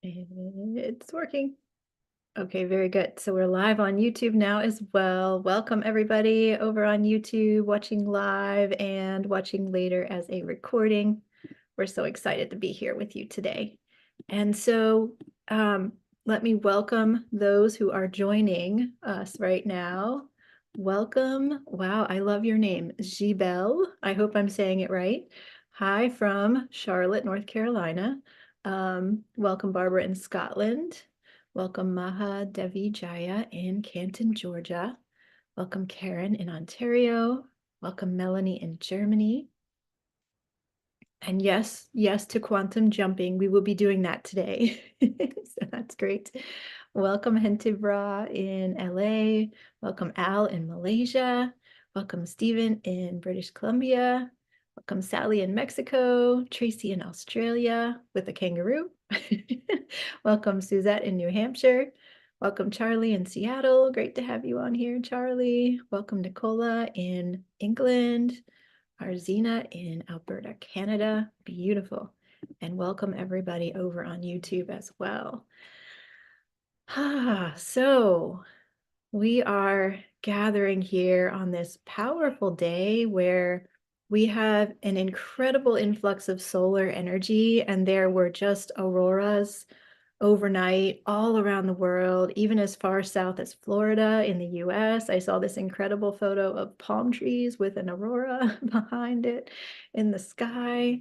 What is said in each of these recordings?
It's working. Okay, very good. So we're live on YouTube now as well. Welcome everybody over on YouTube, watching live and watching later as a recording. We're so excited to be here with you today. And so let me welcome those who are joining us right now. Welcome. Wow, I love your name, Gibel. I hope I'm saying it right. Hi from Charlotte, North Carolina. Welcome, Barbara in Scotland. Welcome, Maha Devi Jaya in Canton, Georgia. Welcome, Karen in Ontario. Welcome, Melanie in Germany. And yes, yes to quantum jumping. We will be doing that today. So that's great. Welcome, Hentibra in LA. Welcome, Al in Malaysia. Welcome, Stephen in British Columbia. Welcome, Sally in Mexico. Tracy in Australia with a kangaroo. Welcome, Suzette in New Hampshire. Welcome, Charlie in Seattle. Great to have you on here, Charlie. Welcome, Nicola in England. Arzina in Alberta, Canada. Beautiful. And welcome everybody over on YouTube as well. So we are gathering here on this powerful day where we have an incredible influx of solar energy, and there were just auroras overnight all around the world, even as far south as Florida in the US. I saw this incredible photo of palm trees with an aurora behind it in the sky.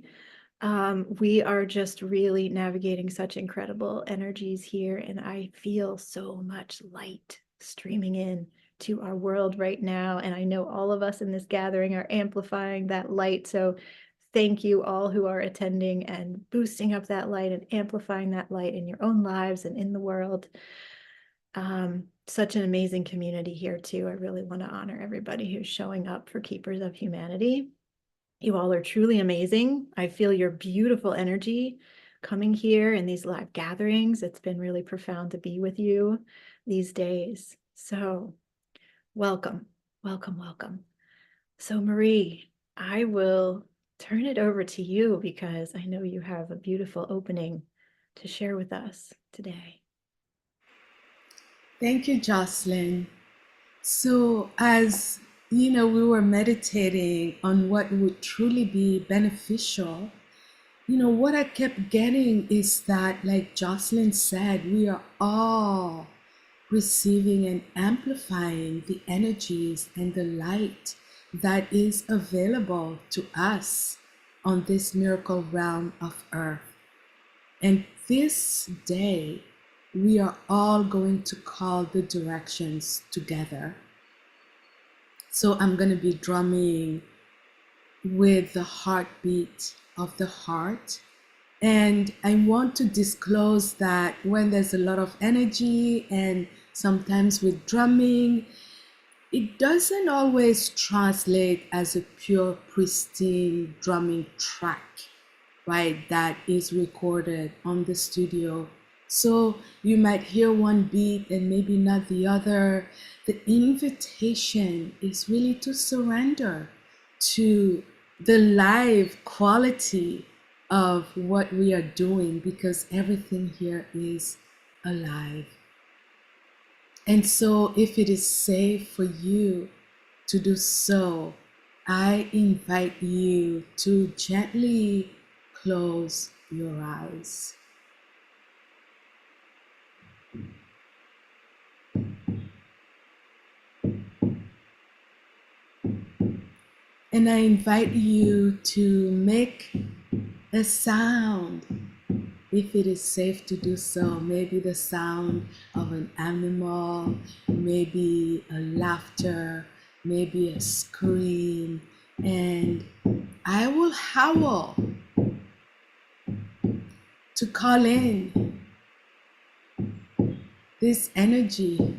We are just really navigating such incredible energies here, and I feel so much light streaming in to our world right now. And I know all of us in this gathering are amplifying that light. So thank you all who are attending and boosting up that light and amplifying that light in your own lives and in the world. Such an amazing community here too. I really want to honor everybody who's showing up for Keepers of Humanity. You all are truly amazing. I feel your beautiful energy coming here in these live gatherings. It's been really profound to be with you these days. So welcome, welcome, welcome. So Marie, I will turn it over to you because I know you have a beautiful opening to share with us today. Thank you, Jocelyn. So, as you know, we were meditating on what would truly be beneficial. What I kept getting is that, like Jocelyn said, we are all receiving and amplifying the energies and the light that is available to us on this miracle realm of Earth. And this day, we are all going to call the directions together. So I'm going to be drumming with the heartbeat of the heart. And I want to disclose that when there's a lot of energy and sometimes with drumming, it doesn't always translate as a pure, pristine drumming track, right? That is recorded on the studio. So you might hear one beat and maybe not the other. The invitation is really to surrender to the live quality of what we are doing, because everything here is alive. And so if it is safe for you to do so, I invite you to gently close your eyes. And I invite you to make a sound, if it is safe to do so. Maybe the sound of an animal, maybe a laughter, maybe a scream. And I will howl to call in this energy.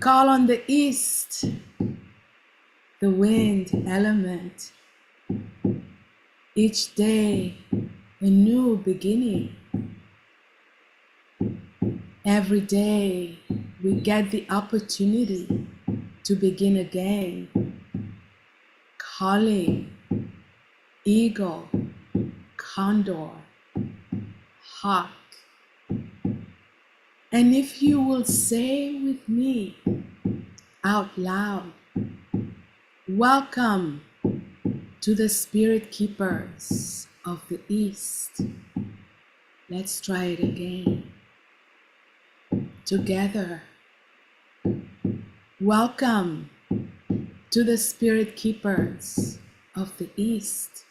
call on the east, the wind element. Each day, a new beginning. Every day, we get the opportunity to begin again. Calling, eagle, condor, hawk. And if you will say with me out loud, welcome to the spirit keepers of the East. Let's try it again. Together. Welcome to the spirit keepers of the East.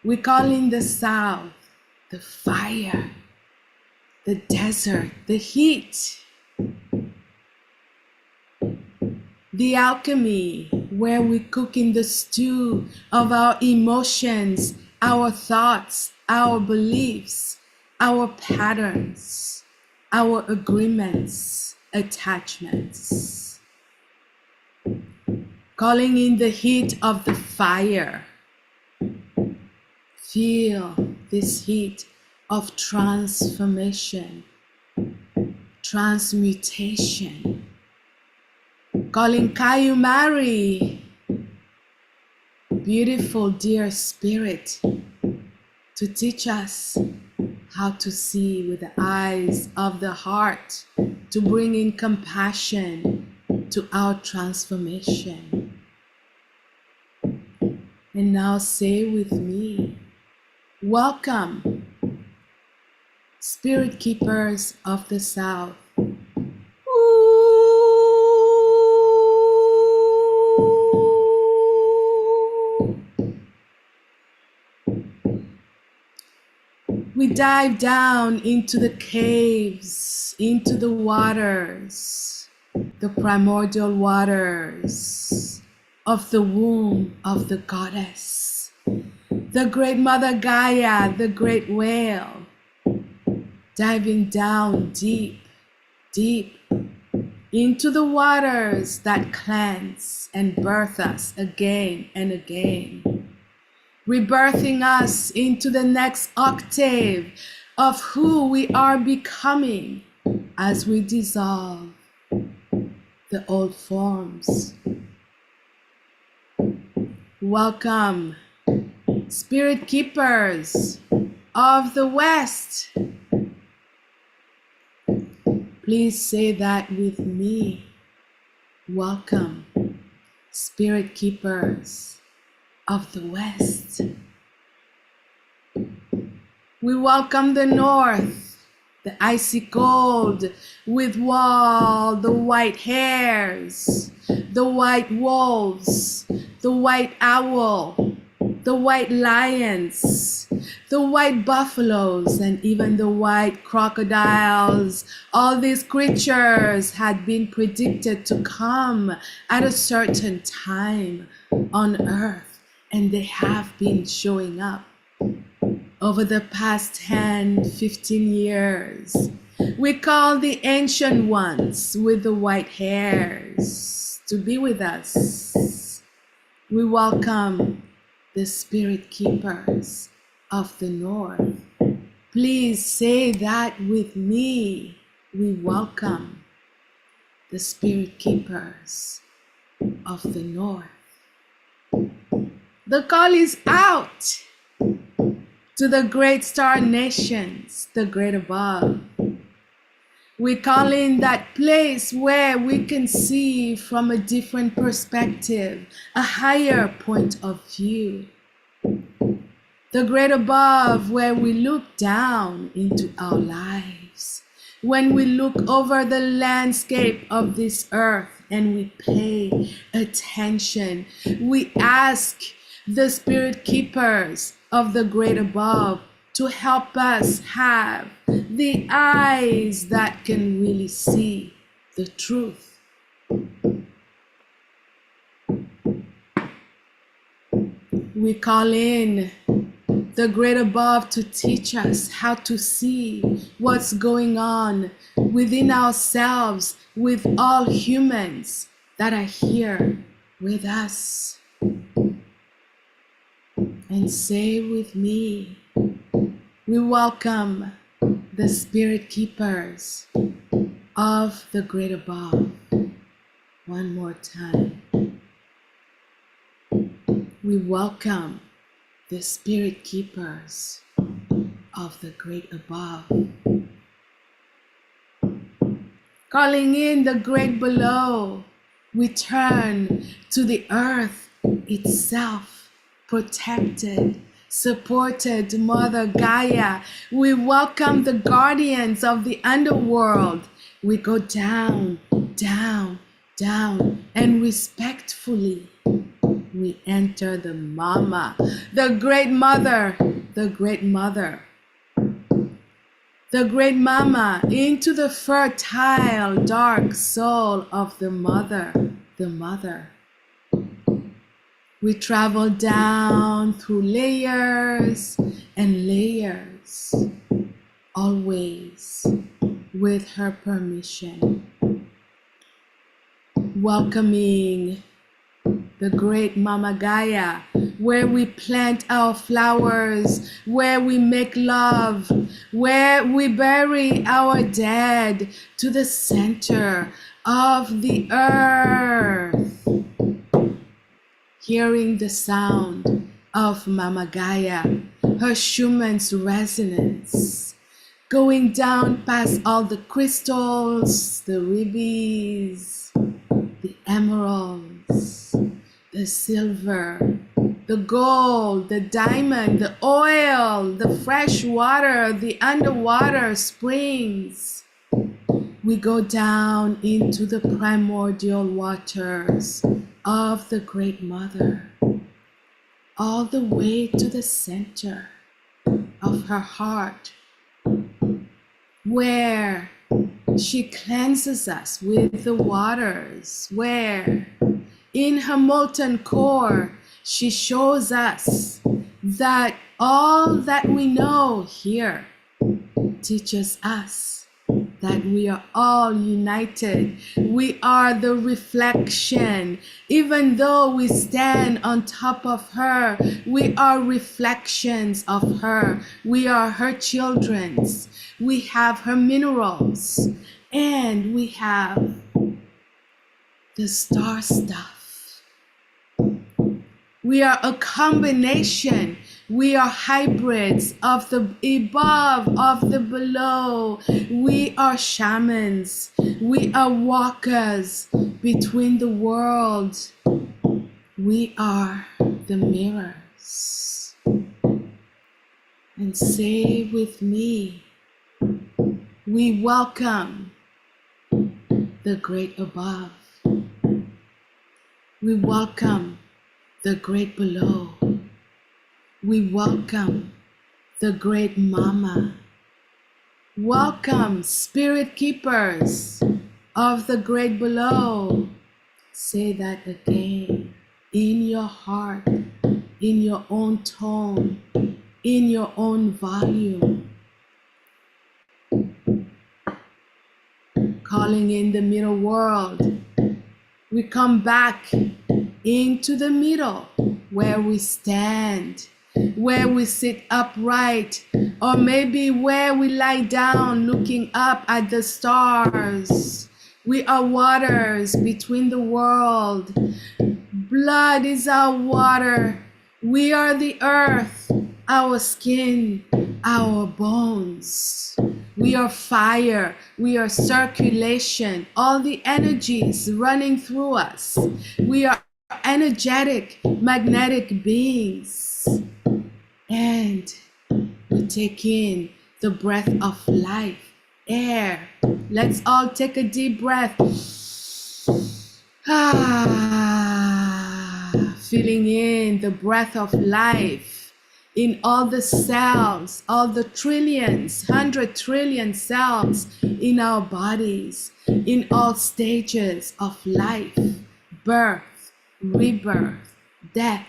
We call in the South, the fire, the desert, the heat, the alchemy, where we cook in the stew of our emotions, our thoughts, our beliefs, our patterns, our agreements, attachments. Calling in the heat of the fire. Feel this heat of transformation, transmutation. Calling Kayumari, beautiful dear spirit, to teach us how to see with the eyes of the heart, to bring in compassion to our transformation. And now say with me, welcome, spirit keepers of the South. We dive down into the caves, into the waters, the primordial waters of the womb of the goddess, the great mother Gaia, the great whale, diving down deep, deep into the waters that cleanse and birth us again and again. Rebirthing us into the next octave of who we are becoming as we dissolve the old forms. Welcome, spirit keepers of the West. Please say that with me. Welcome, spirit keepers of the West. We welcome the North, the icy cold with the white hares, the white wolves, the white owl, the white lions, the white buffaloes, and even the white crocodiles. All these creatures had been predicted to come at a certain time on Earth. And they have been showing up over the past 10, 15 years. We call the ancient ones with the white hairs to be with us. We welcome the spirit keepers of the North. Please say that with me. We welcome the spirit keepers of the North. The call is out to the great star nations, the great above. We call in that place where we can see from a different perspective, a higher point of view. The great above, where we look down into our lives. When we look over the landscape of this earth and we pay attention, we ask the spirit keepers of the great above to help us have the eyes that can really see the truth. We call in the great above to teach us how to see what's going on within ourselves, with all humans that are here with us. And say with me, we welcome the spirit keepers of the great above. One more time. We welcome the spirit keepers of the great above. Calling in the great below, we turn to the earth itself, protected, supported Mother Gaia. We welcome the guardians of the underworld. We go down, down, down, and respectfully we enter the Mama, the Great Mother, the Great Mother, the Great Mama, into the fertile, dark soul of the Mother, the Mother. We travel down through layers and layers, always with her permission, welcoming the great Mama Gaia, where we plant our flowers, where we make love, where we bury our dead, to the center of the earth. Hearing the sound of Mama Gaia, her Schumann's resonance, going down past all the crystals, the rubies, the emeralds, the silver, the gold, the diamond, the oil, the fresh water, the underwater springs. We go down into the primordial waters of the Great Mother, all the way to the center of her heart, where she cleanses us with the waters, where in her molten core, she shows us that all that we know here teaches us that we are all united. We are the reflection. Even though we stand on top of her, we are reflections of her. We are her children's. We have her minerals, and we have the star stuff. We are a combination. We are hybrids of the above, of the below. We are shamans. We are walkers between the worlds. We are the mirrors. And say with me, we welcome the great above. We welcome the great below. We welcome the great Mama. Welcome, spirit keepers of the great below. Say that again in your heart, in your own tone, in your own volume. Calling in the middle world. We come back into the middle where we stand, where we sit upright, or maybe where we lie down looking up at the stars. We are waters between the world. Blood is our water. We are the earth, our skin, our bones. We are fire. We are circulation. All the energies running through us. We are energetic, magnetic beings. And we take in the breath of life, air. Let's all take a deep breath. Feeling in the breath of life in all the cells, all the trillions, 100 trillion cells in our bodies, in all stages of life, birth, rebirth, death,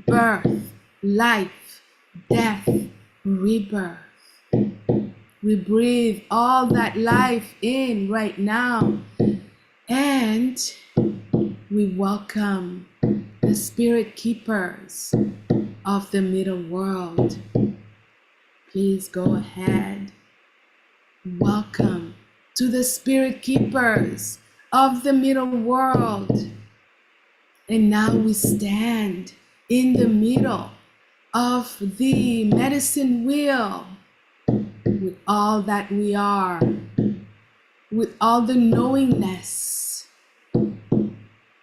birth, life, death, rebirth. We breathe all that life in right now, and we welcome the spirit keepers of the middle world. Please go ahead. Welcome to the spirit keepers of the middle world. And now we stand in the middle of the medicine wheel with all that we are, with all the knowingness,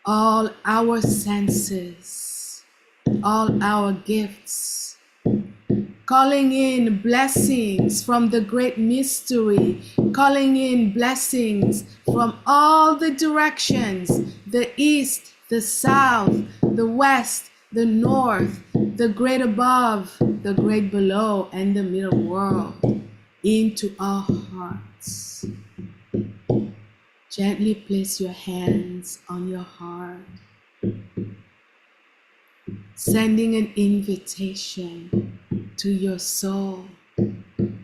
all our senses, all our gifts, calling in blessings from the great mystery, calling in blessings from all the directions, the east, the south, the west, the north, the great above, the great below, and the middle world into our hearts. Gently place your hands on your heart, sending an invitation to your soul,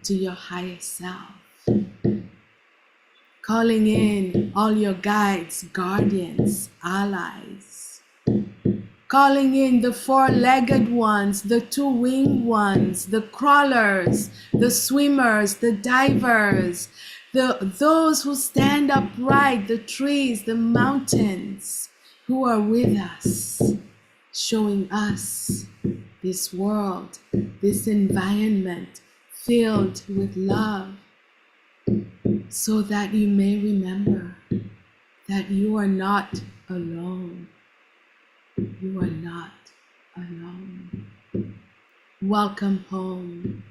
to your higher self, calling in all your guides, guardians, allies, calling in the four-legged ones, the two-winged ones, the crawlers, the swimmers, the divers, those who stand upright, the trees, the mountains, who are with us, showing us this world, this environment filled with love, so that you may remember that you are not alone. You are not alone. Welcome home.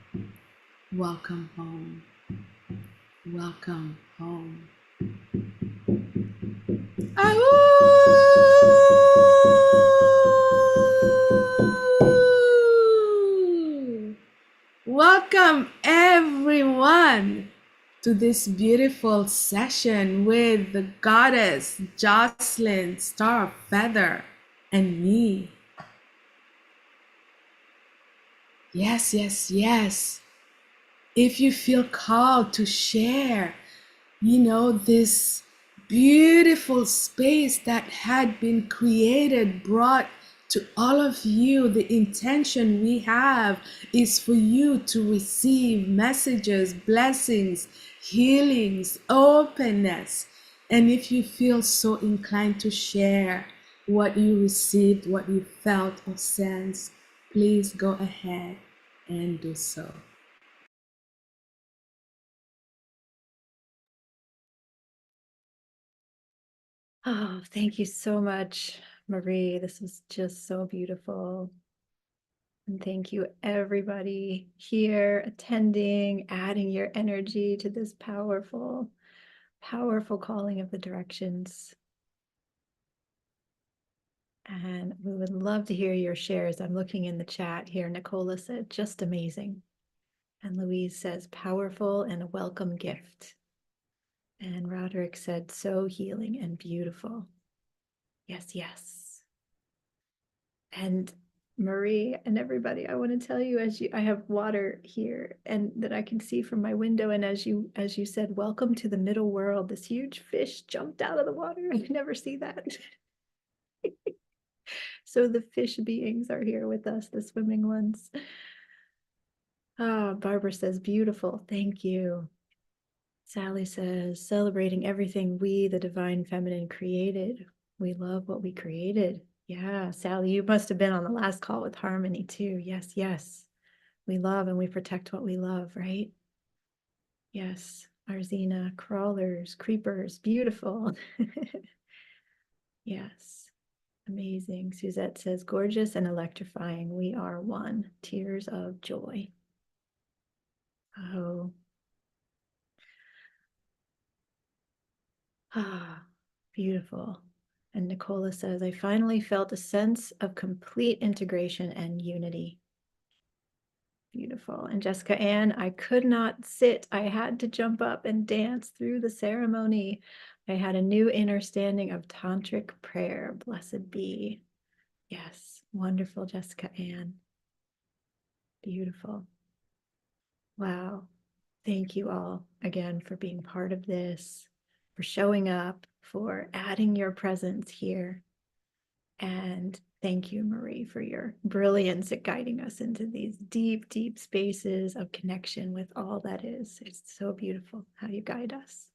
Welcome home. Welcome home. Ahoo! Welcome everyone to this beautiful session with the goddess Jocelyn, Star of Feather, and me. Yes, yes, yes. If you feel called to share, this beautiful space that had been created, brought to all of you, the intention we have is for you to receive messages, blessings, healings, openness. And if you feel so inclined to share what you received, what you felt or sensed, please go ahead and do so. Oh, thank you so much, Marie. This was just so beautiful. And thank you, everybody here attending, adding your energy to this powerful, powerful calling of the directions. And we would love to hear your shares. I'm looking in the chat here. Nicola said, just amazing. And Louise says, powerful and a welcome gift. And Roderick said, so healing and beautiful. Yes, yes. And Marie and everybody, I want to tell you, I have water here and that I can see from my window. And as you said, welcome to the middle world. This huge fish jumped out of the water. I never see that. So the fish beings are here with us, the swimming ones. Ah, Barbara says, beautiful. Thank you. Sally says, celebrating everything we, the divine feminine, created. We love what we created. Yeah, Sally, you must have been on the last call with Harmony too. Yes, yes. We love and we protect what we love, right? Yes, Arzina, crawlers, creepers, beautiful. Yes, amazing. Suzette says, gorgeous and electrifying. We are one. Tears of joy. Oh. Ah, beautiful. And Nicola says, I finally felt a sense of complete integration and unity. Beautiful. And Jessica Ann, I could not sit. I had to jump up and dance through the ceremony. I had a new understanding of tantric prayer. Blessed be. Yes, wonderful, Jessica Ann. Beautiful. Wow. Thank you all again for being part of this, for showing up, for adding your presence here. And thank you, Marie, for your brilliance at guiding us into these deep, deep spaces of connection with all that is. It's so beautiful how you guide us.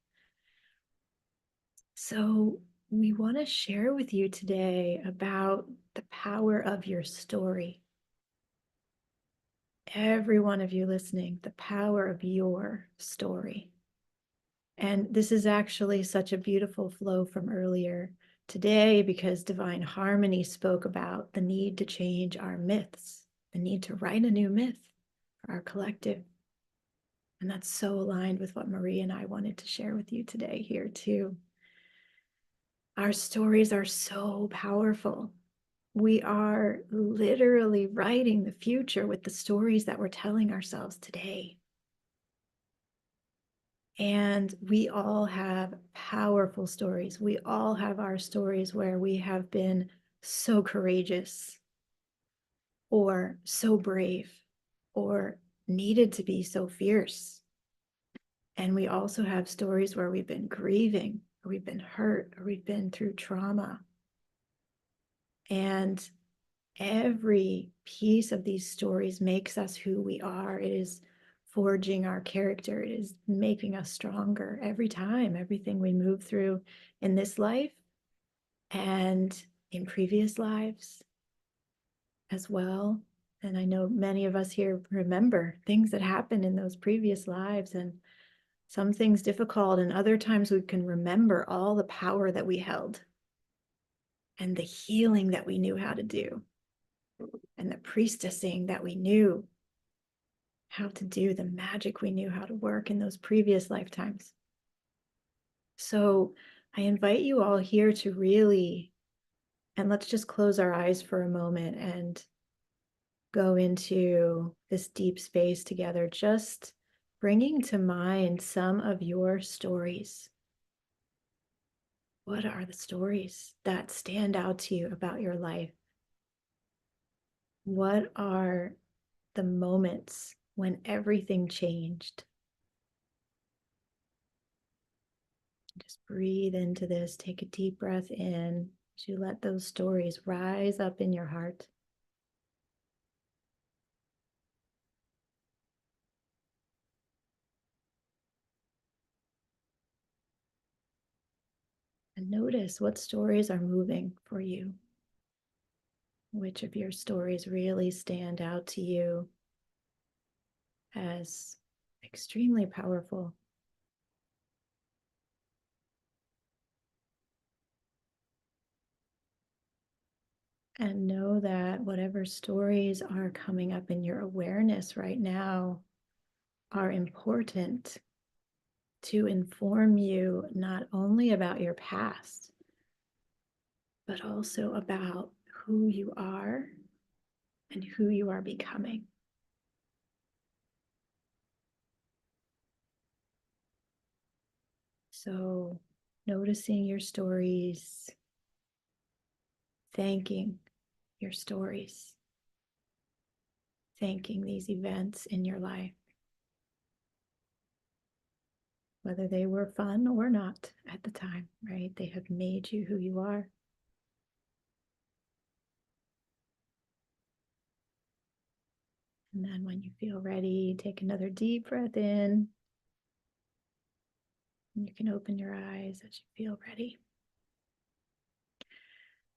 So, we want to share with you today about the power of your story. Every one of you listening, the power of your story. And this is actually such a beautiful flow from earlier today because Divine Harmony spoke about the need to change our myths, the need to write a new myth for our collective. And that's so aligned with what Marie and I wanted to share with you today here too. Our stories are so powerful. We are literally writing the future with the stories that we're telling ourselves today. And we all have powerful stories. We all have our stories where we have been so courageous or so brave or needed to be so fierce. And we also have stories where we've been grieving, or we've been hurt, or we've been through trauma. And every piece of these stories makes us who we are. It is forging our character. It is making us stronger every time, everything we move through in this life and in previous lives as well. And I know many of us here remember things that happened in those previous lives, and some things difficult, and other times we can remember all the power that we held and the healing that we knew how to do and the priestessing that we knew how to do, the magic we knew how to work in those previous lifetimes. So I invite you all here to really, and let's just close our eyes for a moment and go into this deep space together, just bringing to mind some of your stories. What are the stories that stand out to you about your life? What are the moments when everything changed? Just breathe into this. Take a deep breath in as you let those stories rise up in your heart. And notice what stories are moving for you. Which of your stories really stand out to you as extremely powerful? And know that whatever stories are coming up in your awareness right now are important to inform you not only about your past, but also about who you are and who you are becoming. So, noticing your stories, thanking your stories, thanking these events in your life, whether they were fun or not at the time, right? They have made you who you are. And then when you feel ready, take another deep breath in. And you can open your eyes as you feel ready.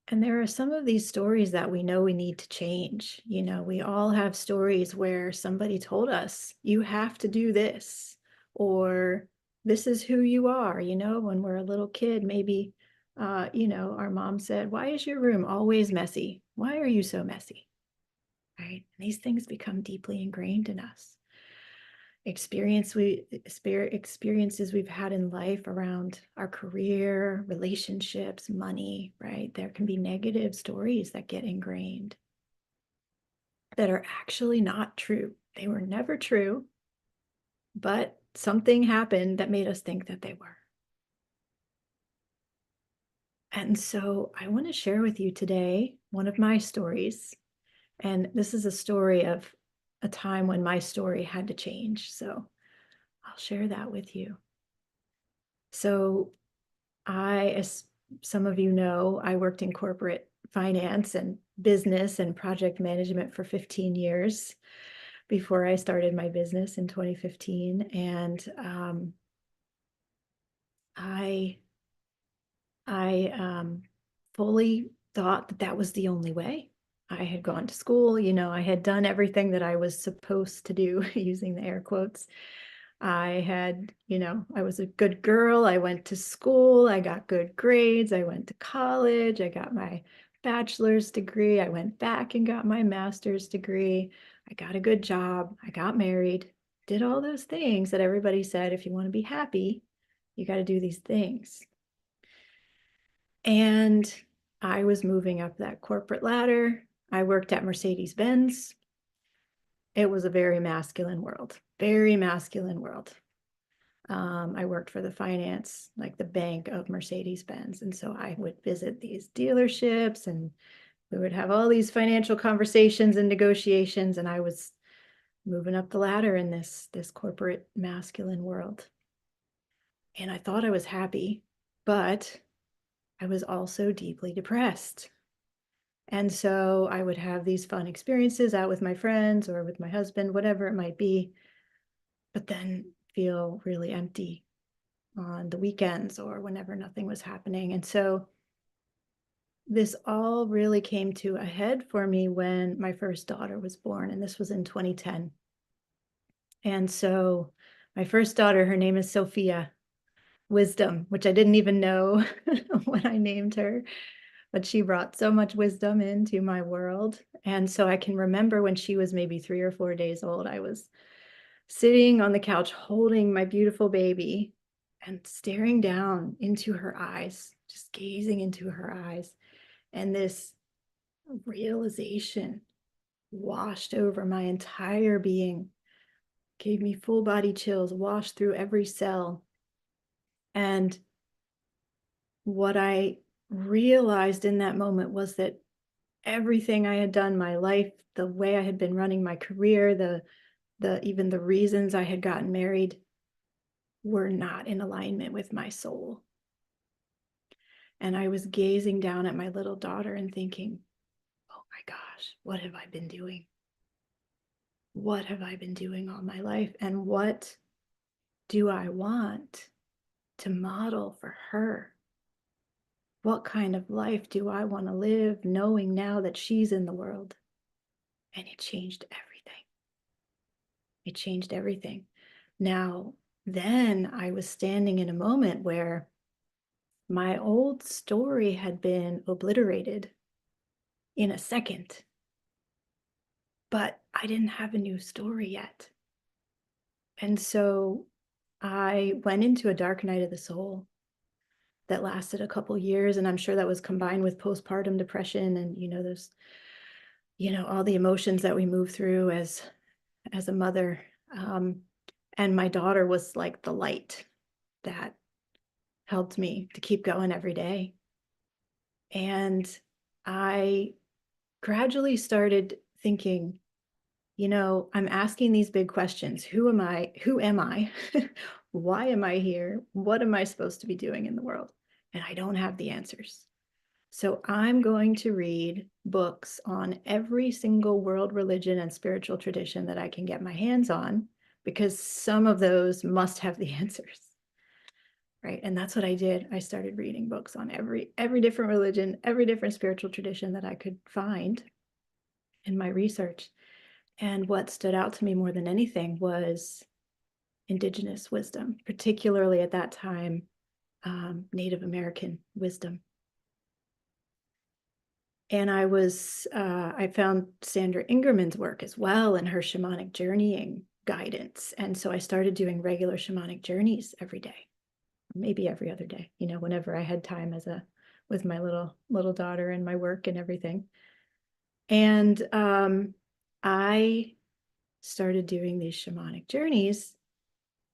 And there are some of these stories that we know we need to change. You know, we all have stories where somebody told us, you have to do this, or this is who you are. You know, when we're a little kid, maybe, our mom said, why is your room always messy? Why are you so messy? Right? And these things become deeply ingrained in us. Experiences we've had in life around our career, relationships, money, right? There can be negative stories that get ingrained that are actually not true. They were never true, but something happened that made us think that they were. And so I want to share with you today one of my stories. And this is a story of a time when my story had to change. So I'll share that with you. So as some of you know, I worked in corporate finance and business and project management for 15 years before I started my business in 2015. And I I fully thought that that was the only way. I had gone to school, I had done everything that I was supposed to do, using the air quotes. I was a good girl. I went to school. I got good grades. I went to college. I got my bachelor's degree. I went back and got my master's degree. I got a good job. I got married, did all those things that everybody said, if you want to be happy, you got to do these things. And I was moving up that corporate ladder. I worked at Mercedes-Benz. It was a very masculine world, very masculine world. I worked for the finance, like the bank of Mercedes-Benz. And so I would visit these dealerships and we would have all these financial conversations and negotiations. And I was moving up the ladder in this corporate masculine world. And I thought I was happy, but I was also deeply depressed. And so I would have these fun experiences out with my friends or with my husband, whatever it might be, but then feel really empty on the weekends or whenever nothing was happening. And so this all really came to a head for me when my first daughter was born, and this was in 2010. And so my first daughter, her name is Sophia Wisdom, which I didn't even know when I named her, but she brought so much wisdom into my world. And so I can remember when she was maybe 3 or 4 days old, I was sitting on the couch holding my beautiful baby and staring down into her eyes, just gazing into her eyes. And this realization washed over my entire being, gave me full body chills, washed through every cell. And what I realized in that moment was that everything I had done, my life, the way I had been running my career, even the reasons I had gotten married, were not in alignment with my soul. And I was gazing down at my little daughter and thinking, oh my gosh, what have I been doing? What have I been doing all my life? And what do I want to model for her? What kind of life do I want to live, knowing now that she's in the world? And it changed everything. It changed everything. Now, then I was standing in a moment where my old story had been obliterated in a second, but I didn't have a new story yet. And so I went into a dark night of the soul that lasted a couple years. And I'm sure that was combined with postpartum depression and, those, all the emotions that we move through as a mother. And my daughter was like the light that helped me to keep going every day. And I gradually started thinking, I'm asking these big questions. Who am I? Who am I? Why am I here? What am I supposed to be doing in the world? And I don't have the answers. So I'm going to read books on every single world religion and spiritual tradition that I can get my hands on, because some of those must have the answers. Right. And that's what I did. I started reading books on every different religion, every different spiritual tradition that I could find in my research. And what stood out to me more than anything was indigenous wisdom, particularly at that time, Native American wisdom. And I found Sandra Ingerman's work as well and her shamanic journeying guidance. And so I started doing regular shamanic journeys every day, maybe every other day, whenever I had time with my little daughter and my work and everything. And I started doing these shamanic journeys.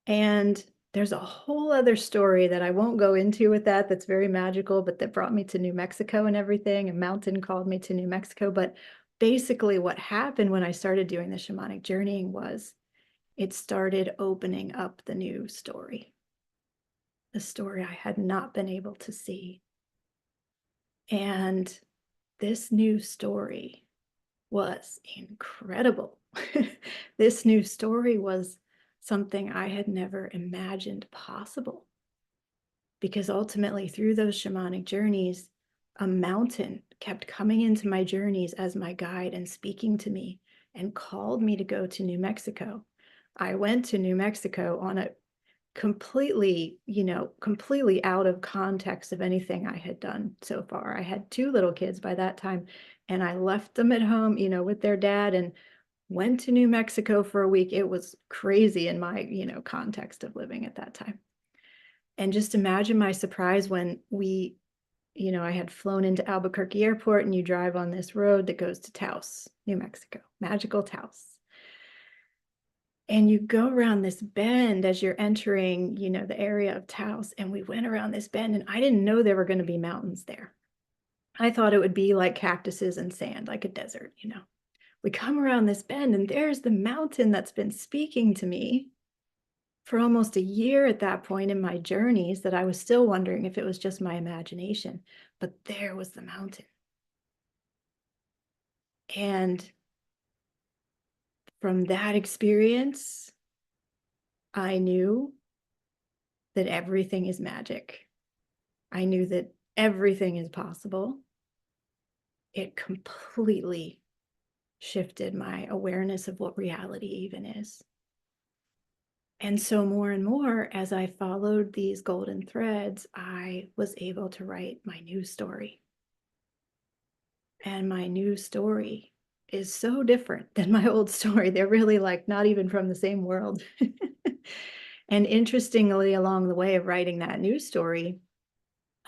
And there's a whole other story that I won't go into with that's very magical, but that brought me to New Mexico and everything. A mountain called me to New Mexico. But basically what happened when I started doing the shamanic journeying was it started opening up the new story, the story I had not been able to see. And this new story was incredible. This new story was something I had never imagined possible. Because ultimately, through those shamanic journeys, a mountain kept coming into my journeys as my guide and speaking to me and called me to go to New Mexico. I went to New Mexico on a completely, completely out of context of anything I had done so far. I had two little kids by that time, and I left them at home, with their dad and went to New Mexico for a week. It was crazy in my, context of living at that time. And just imagine my surprise when I had flown into Albuquerque Airport and you drive on this road that goes to Taos, New Mexico, magical Taos. And you go around this bend as you're entering, the area of Taos. And we went around this bend and I didn't know there were going to be mountains there. I thought it would be like cactuses and sand, like a desert. We come around this bend and there's the mountain that's been speaking to me for almost a year at that point in my journeys, that I was still wondering if it was just my imagination. But there was the mountain. And from that experience, I knew that everything is magic. I knew that everything is possible. It completely shifted my awareness of what reality even is. And so more and more, as I followed these golden threads, I was able to write my new story. And my new story is so different than my old story. They're really like not even from the same world. And interestingly, along the way of writing that new story,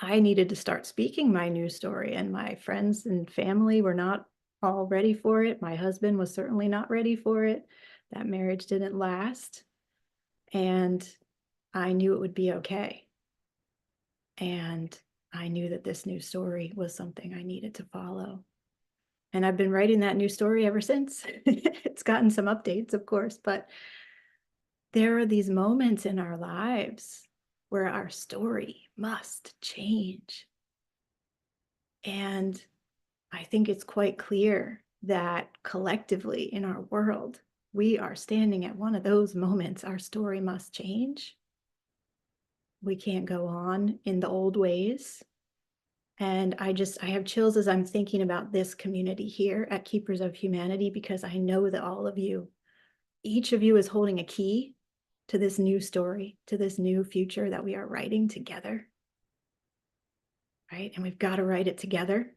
I needed to start speaking my new story, and my friends and family were not all ready for it. My husband was certainly not ready for it. That marriage didn't last. And I knew it would be okay. And I knew that this new story was something I needed to follow. And I've been writing that new story ever since. It's gotten some updates, of course, but there are these moments in our lives where our story must change. And I think it's quite clear that collectively in our world, we are standing at one of those moments. Our story must change. We can't go on in the old ways. And I have chills as I'm thinking about this community here at Keepers of Humanity, because I know that all of you, each of you is holding a key to this new story, to this new future that we are writing together, right? And we've got to write it together.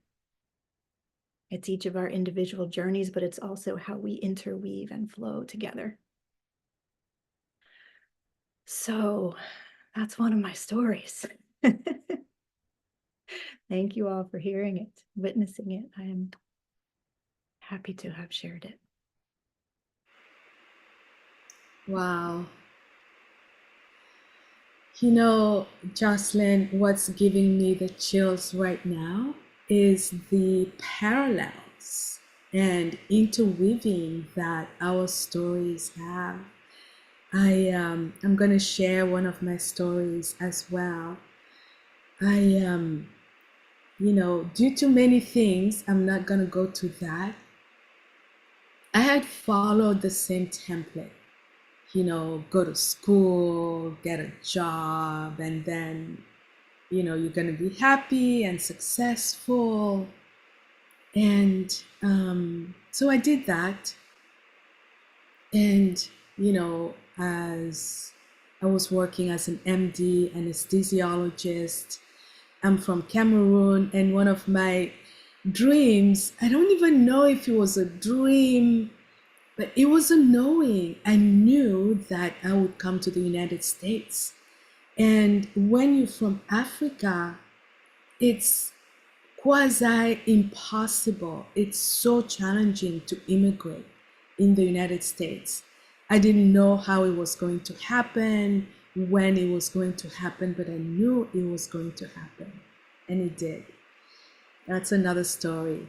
It's each of our individual journeys, but it's also how we interweave and flow together. So that's one of my stories. Thank you all for hearing it, witnessing it. I am happy to have shared it. Wow. Jocelyn, what's giving me the chills right now is the parallels and interweaving that our stories have. I'm going to share one of my stories as well. Due to many things, I'm not going to go to that. I had followed the same template, go to school, get a job, and then, you're going to be happy and successful. And so I did that. And, as I was working as an MD anesthesiologist, I'm from Cameroon, and one of my dreams, I don't even know if it was a dream, but it was a knowing. I knew that I would come to the United States. And when you're from Africa, it's quasi impossible. It's so challenging to immigrate in the United States. I didn't know how it was going to happen, when it was going to happen, but I knew it was going to happen. And it did. That's another story.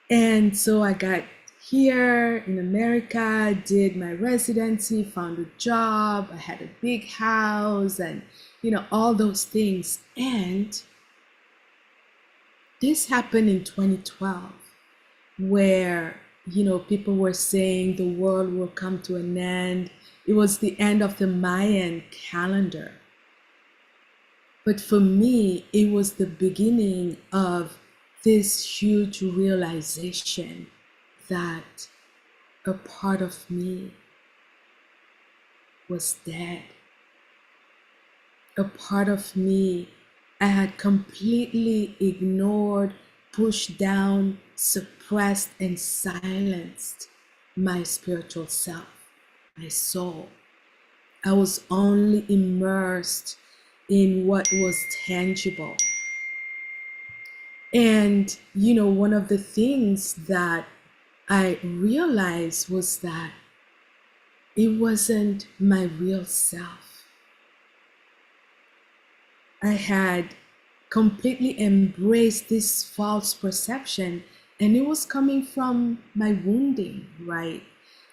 And so I got here in America, did my residency, found a job, I had a big house, and all those things. And this happened in 2012, where people were saying the world will come to an end. It was the end of the Mayan calendar. But for me, it was the beginning of this huge realization that a part of me was dead. A part of me I had completely ignored, pushed down, suppressed, and silenced my spiritual self, my soul. I was only immersed in what was tangible. And, one of the things that I realized was that it wasn't my real self. I had completely embraced this false perception, and it was coming from my wounding, right?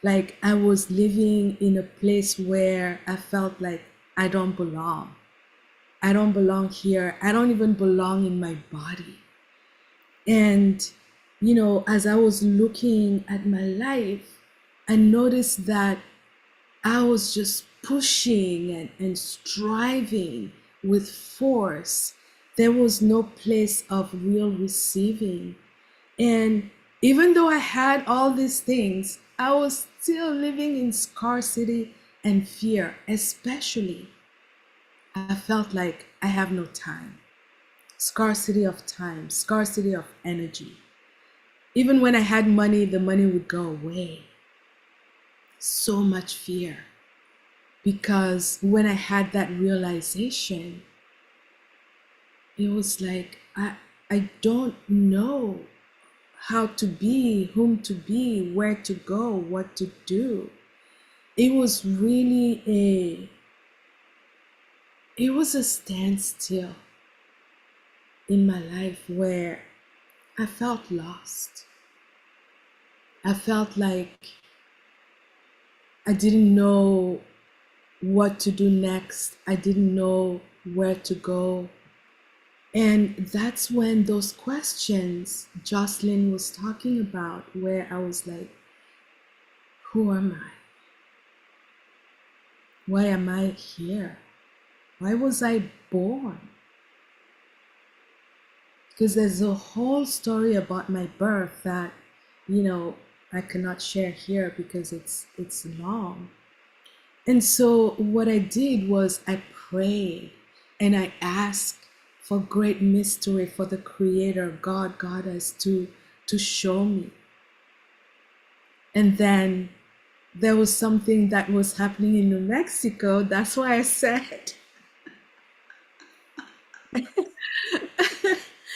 Like I was living in a place where I felt like I don't belong. I don't belong here. I don't even belong in my body. And, as I was looking at my life, I noticed that I was just pushing and striving with force. There was no place of real receiving. And even though I had all these things, I was still living in scarcity and fear, especially I felt like I have no time. Scarcity of time, scarcity of energy. Even when I had money, the money would go away. So much fear. Because when I had that realization, it was like, I don't know how to be, whom to be, where to go, what to do. It was really it was a standstill in my life where I felt lost. I felt like I didn't know what to do next. I didn't know where to go. And that's when those questions Jocelyn was talking about, where I was like, who am I? Why am I here? Why was I born? Because there's a whole story about my birth that, I cannot share here because it's long. And so what I did was I prayed and I asked for great mystery, for the creator, God, Goddess, to show me. And then there was something that was happening in New Mexico. That's why I said.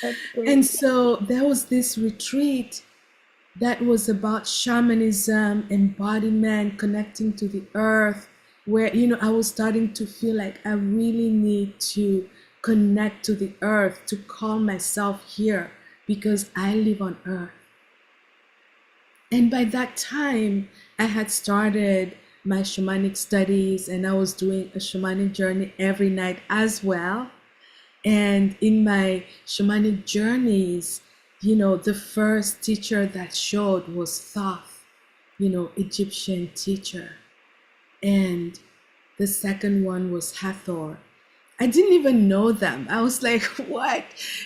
That's And great. so there was this retreat that was about shamanism, embodiment, connecting to the earth, where, I was starting to feel like I really need to connect to the earth, to call myself here because I live on earth. And by that time, I had started my shamanic studies and I was doing a shamanic journey every night as well. And in my shamanic journeys, the first teacher that showed was Thoth, Egyptian teacher. And the second one was Hathor. I didn't even know them. I was like, what?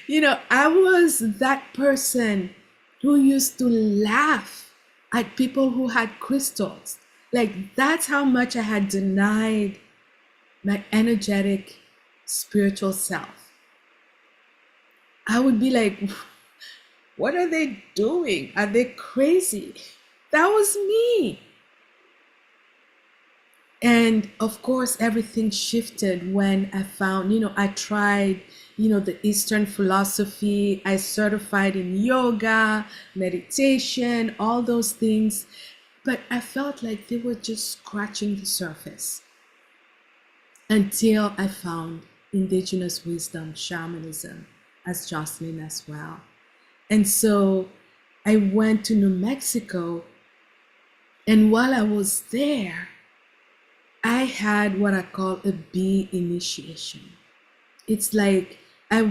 I was that person who used to laugh at people who had crystals. Like, that's how much I had denied my energetic spiritual self. I would be like, what are they doing? Are they crazy? That was me. And of course, everything shifted when I found, I tried, the Eastern philosophy. I certified in yoga, meditation, all those things. But I felt like they were just scratching the surface until I found indigenous wisdom, shamanism, as Jocelyn as well. And so I went to New Mexico, and while I was there, I had what I call a bee initiation. It's like there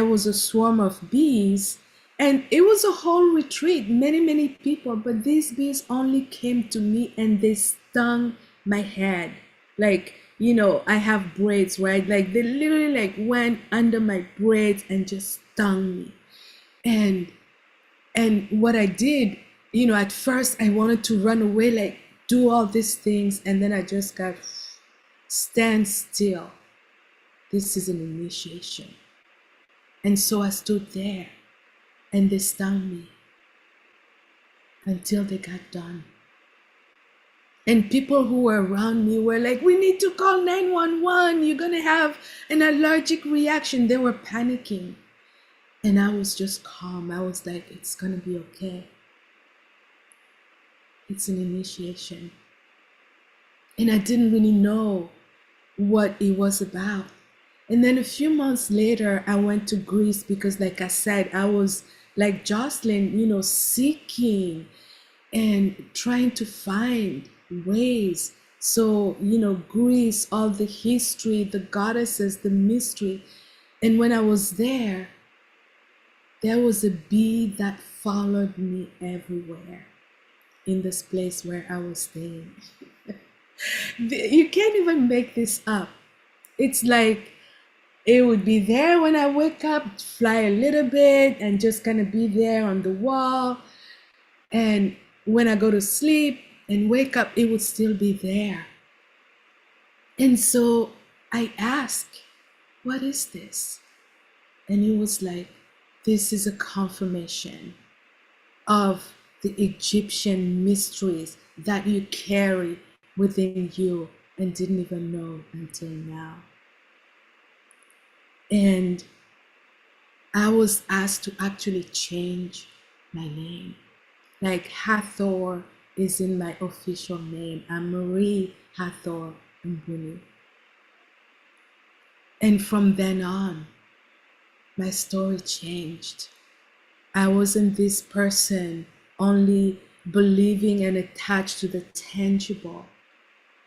was a swarm of bees, and it was a whole retreat, many people, but these bees only came to me and they stung my head. Like, I have braids, right? Like they literally like went under my braids and just stung me. And what I did, at first I wanted to run away, like do all these things, and then I just got stand still. This is an initiation. And so I stood there and they stung me until they got done. And people who were around me were like, we need to call 911. You're going to have an allergic reaction. They were panicking. And I was just calm. I was like, it's going to be okay. It's an initiation. And I didn't really know what it was about. And then a few months later, I went to Greece because, like I said, I was like Jocelyn, seeking and trying to find ways. So, Greece, all the history, the goddesses, the mystery. And when I was there was a bee that followed me everywhere in this place where I was staying. You can't even make this up. It's like it would be there when I wake up, fly a little bit, and just kind of be there on the wall. And when I go to sleep and wake up, it would still be there. And so I asked, what is this? And he was like, this is a confirmation of the Egyptian mysteries that you carry within you and didn't even know until now. And I was asked to actually change my name. Like Hathor is in my official name. I'm Marie Hathor Mbouni. And from then on, my story changed. I wasn't this person only believing and attached to the tangible.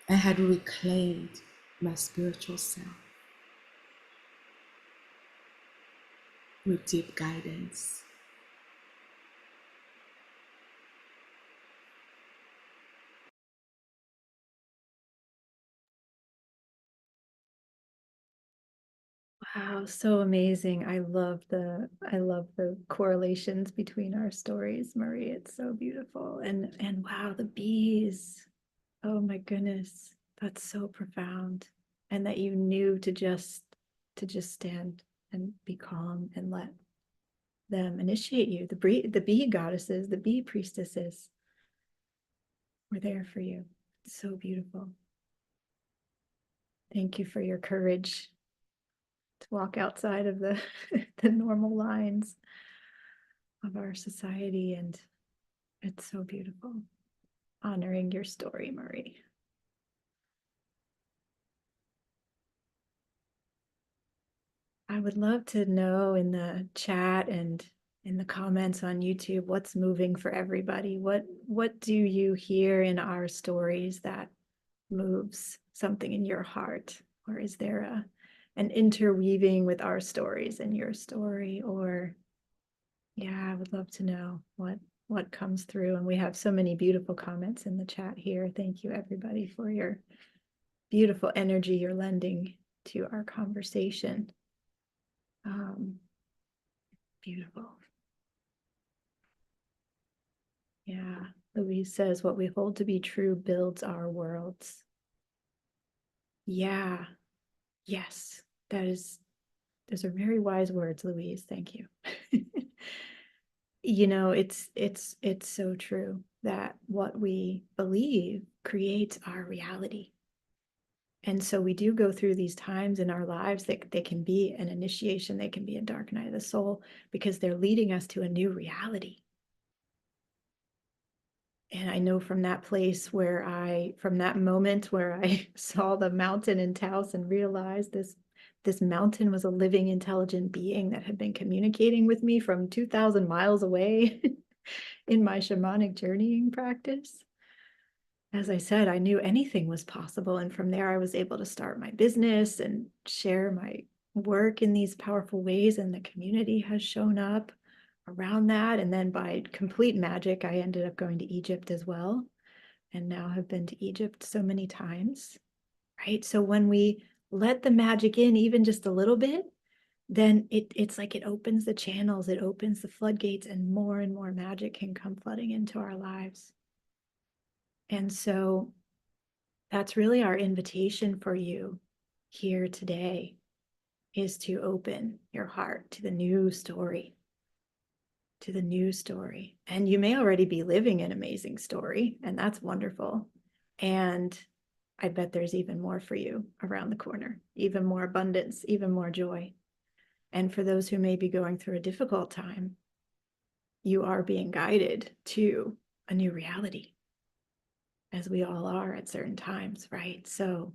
I had reclaimed my spiritual self with deep guidance. Wow, so amazing. I love the correlations between our stories, Marie. It's so beautiful. And wow, the bees. Oh my goodness. That's so profound. And that you knew to just stand and be calm and let them initiate you. The bee goddesses, the bee priestesses were there for you. It's so beautiful. Thank you for your courage to walk outside of the the normal lines of our society, and it's so beautiful. Honoring your story, Marie. I would love to know in the chat and in the comments on YouTube what's moving for everybody. What do you hear in our stories that moves something in your heart? Or is there an interweaving with our stories and your story? Or yeah, I would love to know what comes through. And we have so many beautiful comments in the chat here. Thank you everybody for your beautiful energy you're lending to our conversation. Beautiful. Yeah. Louise says what we hold to be true builds our worlds. Yeah. Yes. Those are very wise words, Louise. Thank you. It's so true that what we believe creates our reality. And so we do go through these times in our lives that they can be an initiation, they can be a dark night of the soul, because they're leading us to a new reality. And I know from that place from that moment where I saw the mountain in Taos and realized this mountain was a living, intelligent being that had been communicating with me from 2,000 miles away. in my shamanic journeying practice. As I said, I knew anything was possible. And from there, I was able to start my business and share my work in these powerful ways. And the community has shown up around that. And then by complete magic, I ended up going to Egypt as well. And now have been to Egypt so many times, right? So when we let the magic in, even just a little bit, then it's like it opens the channels, it opens the floodgates, and more magic can come flooding into our lives. And so that's really our invitation for you here today, is to open your heart to the new story, to the new story. And you may already be living an amazing story, and that's wonderful. And I bet there's even more for you around the corner, even more abundance, even more joy. And for those who may be going through a difficult time, you are being guided to a new reality, as we all are at certain times, right? So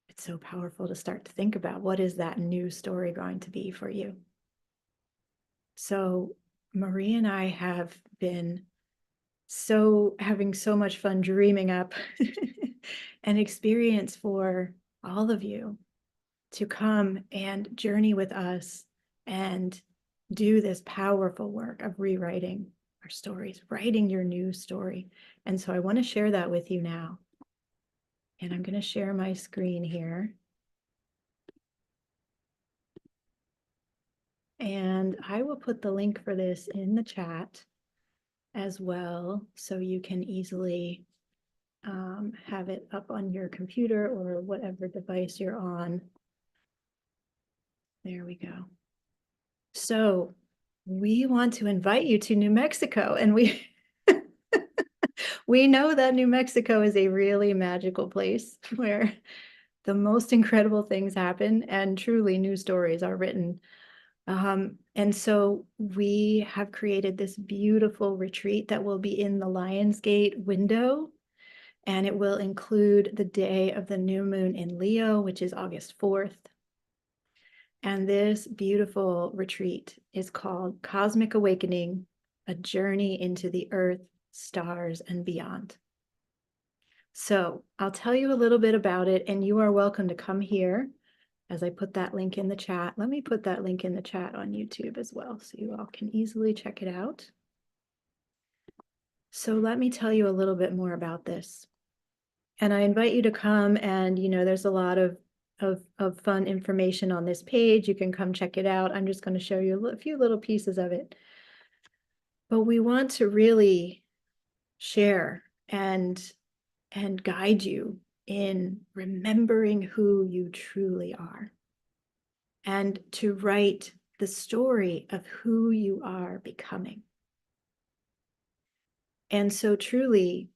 it's so powerful to start to think about, what is that new story going to be for you? So Marie and I have been having so much fun dreaming up an experience for all of you to come and journey with us and do this powerful work of rewriting our stories, writing your new story. And so I want to share that with you now. And I'm going to share my screen here. And I will put the link for this in the chat as well, so you can easily have it up on your computer or whatever device you're on. There we go. So we want to invite you to New Mexico, and we we know that New Mexico is a really magical place where the most incredible things happen and truly new stories are written. And so we have created this beautiful retreat that will be in the Lionsgate window, and it will include the day of the new moon in Leo, which is August 4th. And this beautiful retreat is called Cosmic Awakening, a journey into the earth, stars, and beyond. So I'll tell you a little bit about it, and you are welcome to come here as I put that link in the chat. Let me put that link in the chat on YouTube as well, so you all can easily check it out. So let me tell you a little bit more about this. And I invite you to come, and there's a lot of fun information on this page. You can come check it out. I'm just going to show you a few little pieces of it. But we want to really share and guide you in remembering who you truly are, and to write the story of who you are becoming. And so truly,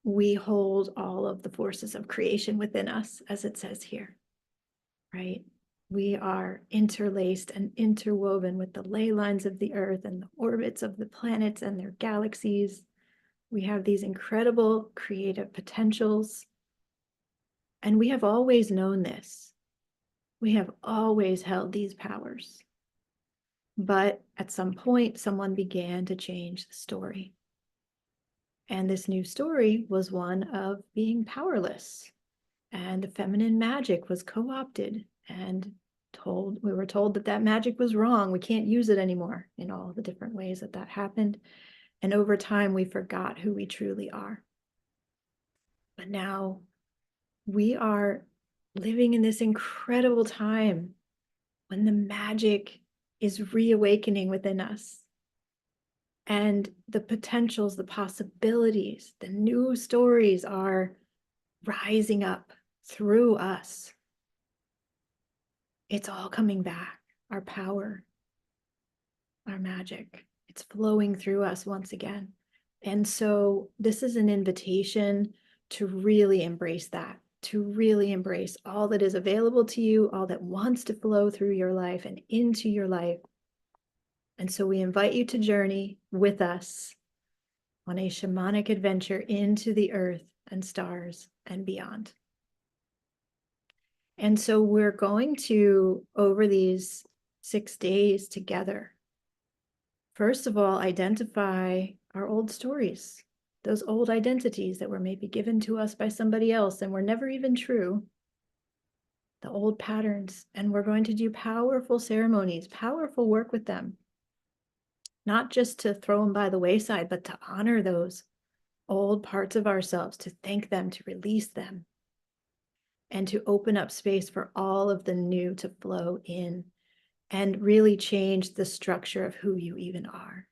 we hold all of the forces of creation within us, as it says here, right? We are interlaced and interwoven with the ley lines of the earth and the orbits of the planets and their galaxies. We have these incredible creative potentials. And we have always known this. We have always held these powers. But at some point, someone began to change the story. And this new story was one of being powerless. And the feminine magic was co-opted, and we were told that magic was wrong. We can't use it anymore, in all the different ways that happened. And over time, we forgot who we truly are. But now we are living in this incredible time when the magic is reawakening within us. And the potentials, the possibilities, the new stories are rising up through us. It's all coming back. Our power, our magic, it's flowing through us once again. And so this is an invitation to really embrace that, to really embrace all that is available to you, all that wants to flow through your life and into your life. And so we invite you to journey with us on a shamanic adventure into the earth and stars and beyond. And so we're going to, over these 6 days together, first of all, identify our old stories, those old identities that were maybe given to us by somebody else and were never even true, the old patterns. And we're going to do powerful ceremonies, powerful work with them, not just to throw them by the wayside, but to honor those old parts of ourselves, to thank them, to release them, and to open up space for all of the new to flow in and really change the structure of who you even are.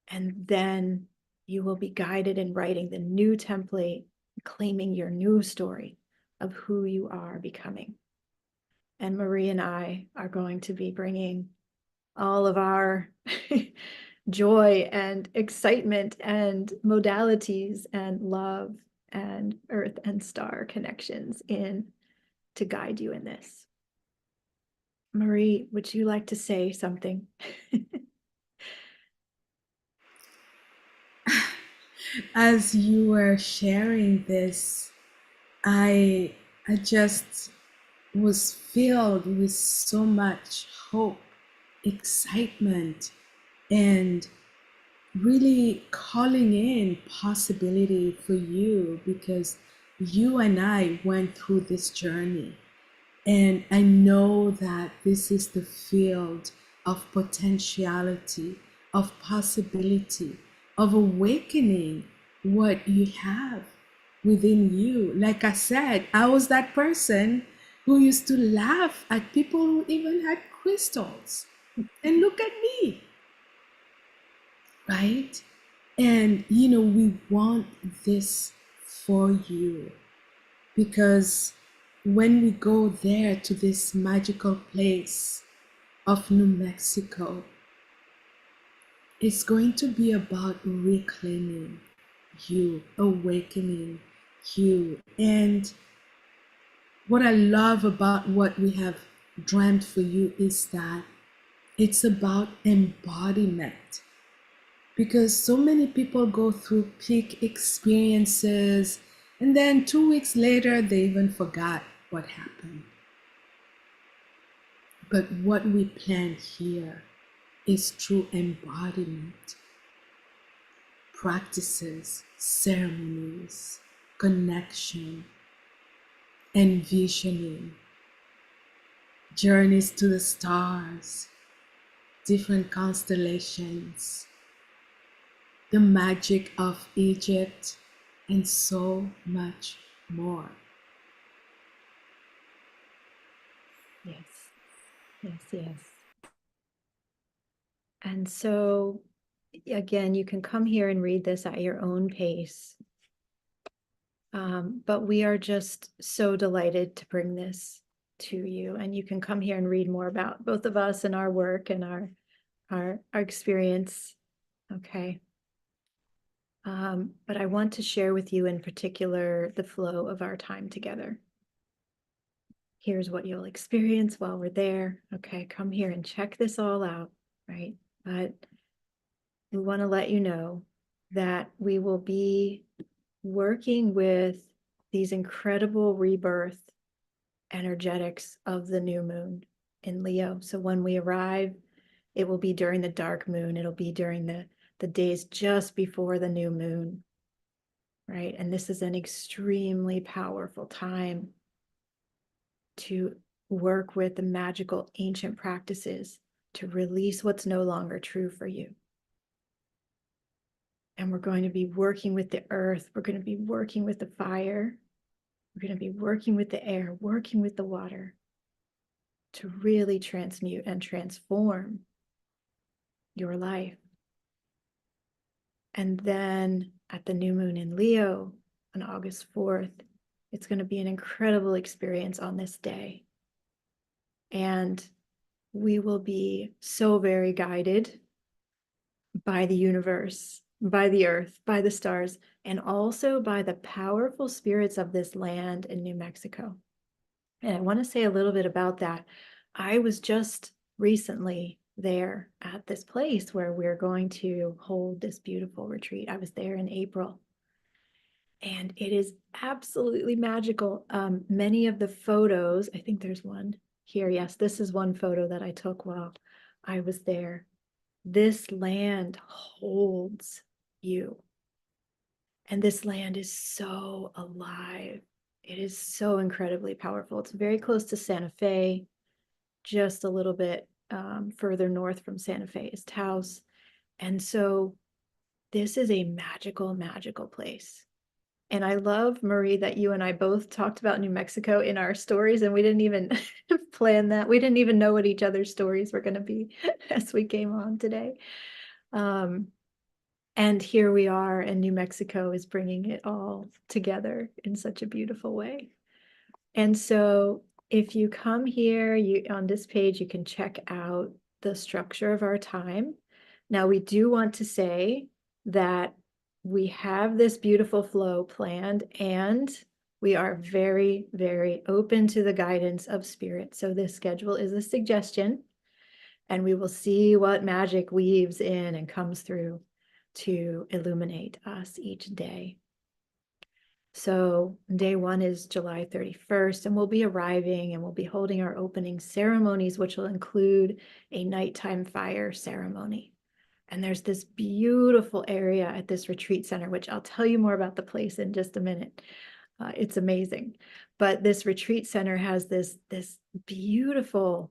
And then you will be guided in writing the new template, claiming your new story of who you are becoming. And Marie and I are going to be bringing all of our joy and excitement and modalities and love and earth and star connections in to guide you in this. Marie, would you like to say something? As you were sharing this, I I just was filled with so much hope, excitement, and really calling in possibility for you, because you and I went through this journey. And I know that this is the field of potentiality, of possibility, of awakening what you have within you. Like I said, I was that person who used to laugh at people who even had crystals. And look at me, right? And, we want this for you, because when we go there to this magical place of New Mexico, it's going to be about reclaiming you, awakening you. And what I love about what we have dreamt for you is that it's about embodiment, because so many people go through peak experiences and then 2 weeks later they even forgot what happened. But what we plan here is true embodiment, practices, ceremonies, connection, envisioning, journeys to the stars, different constellations, the magic of Egypt, and so much more. Yes, yes, yes. And so, again, you can come here and read this at your own pace. But we are just so delighted to bring this to you. And you can come here and read more about both of us and our work and our experience. Okay. But I want to share with you in particular the flow of our time together. Here's what you'll experience while we're there. Okay, come here and check this all out, right? But we want to let you know that we will be working with these incredible rebirth energetics of the new moon in Leo. So when we arrive, it will be during the dark moon. It'll be during the days just before the new moon, right? And this is an extremely powerful time to work with the magical ancient practices to release what's no longer true for you. And we're going to be working with the earth. We're going to be working with the fire. We're going to be working with the air, working with the water to really transmute and transform your life. And then at the new moon in Leo on August 4th, it's going to be an incredible experience on this day. And we will be so very guided by the universe, by the earth, by the stars, and also by the powerful spirits of this land in New Mexico. And I want to say a little bit about that. I was just recently there at this place where we're going to hold this beautiful retreat. I was there in April. And it is absolutely magical. Many of the photos, I think there's one here. Yes, this is one photo that I took while I was there. This land holds you. And this land is so alive. It is so incredibly powerful. It's very close to Santa Fe, just a little bit further north from Santa Fe is Taos. And so this is a magical, magical place. And I love, Marie, that you and I both talked about New Mexico in our stories, and we didn't even plan that. We didn't even know what each other's stories were going to be as we came on today. Um, and here we are, and New Mexico is bringing it all together in such a beautiful way. And so if you come here, you on this page, you can check out the structure of our time. Now, we do want to say that we have this beautiful flow planned, and we are very, very open to the guidance of spirit. So this schedule is a suggestion, and we will see what magic weaves in and comes through to illuminate us each day. So day one is July 31st, and we'll be arriving and we'll be holding our opening ceremonies, which will include a nighttime fire ceremony. And there's this beautiful area at this retreat center, which I'll tell you more about the place in just a minute. It's amazing. But this retreat center has this beautiful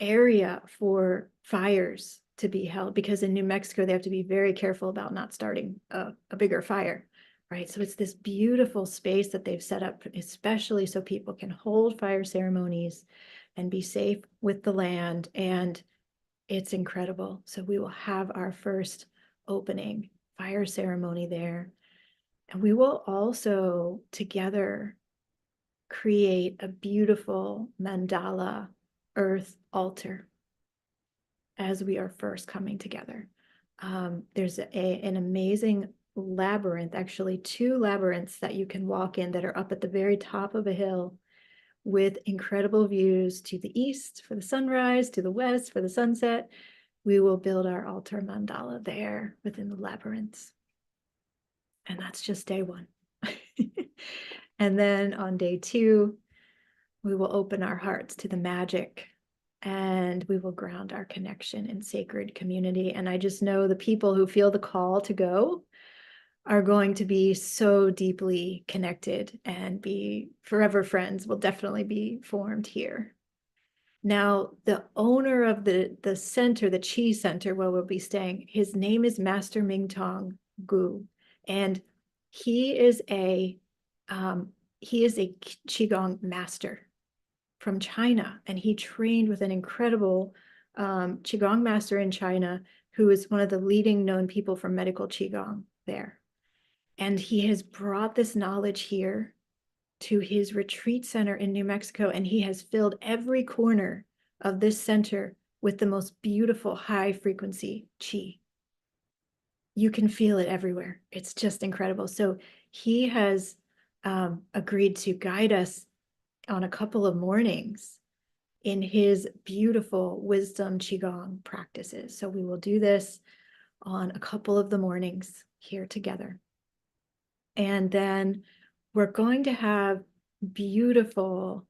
area for fires to be held, because in New Mexico, they have to be very careful about not starting a bigger fire, right? So it's this beautiful space that they've set up, especially so people can hold fire ceremonies and be safe with the land. And it's incredible. So we will have our first opening fire ceremony there. And we will also together create a beautiful mandala earth altar as we are first coming together. There's an amazing labyrinth, actually two labyrinths that you can walk in that are up at the very top of a hill with incredible views to the east for the sunrise, to the west for the sunset. We will build our altar mandala there within the labyrinths. And that's just day one. And then on day two, we will open our hearts to the magic, and we will ground our connection in sacred community. And I just know the people who feel the call to go are going to be so deeply connected and be forever friends will definitely be formed here. Now, the owner of the center, the Chi Center where we'll be staying, his name is Master Ming Tong Gu, and he is a Qigong master from China, and he trained with an incredible Qigong master in China who is one of the leading known people for medical Qigong there. And he has brought this knowledge here to his retreat center in New Mexico, and he has filled every corner of this center with the most beautiful high frequency Qi. You can feel it everywhere. It's just incredible. So he has agreed to guide us on a couple of mornings in his beautiful wisdom Qigong practices. So we will do this on a couple of the mornings here together. And then we're going to have beautiful,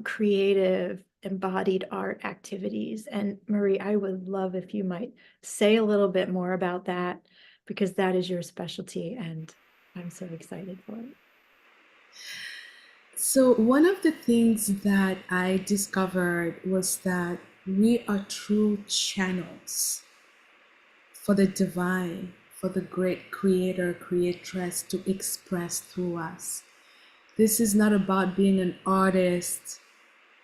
creative, embodied art activities. And Marie, I would love if you might say a little bit more about that, because that is your specialty, and I'm so excited for it. So, one of the things that I discovered was that we are true channels for the divine, for the great creator, creatress to express through us. This is not about being an artist,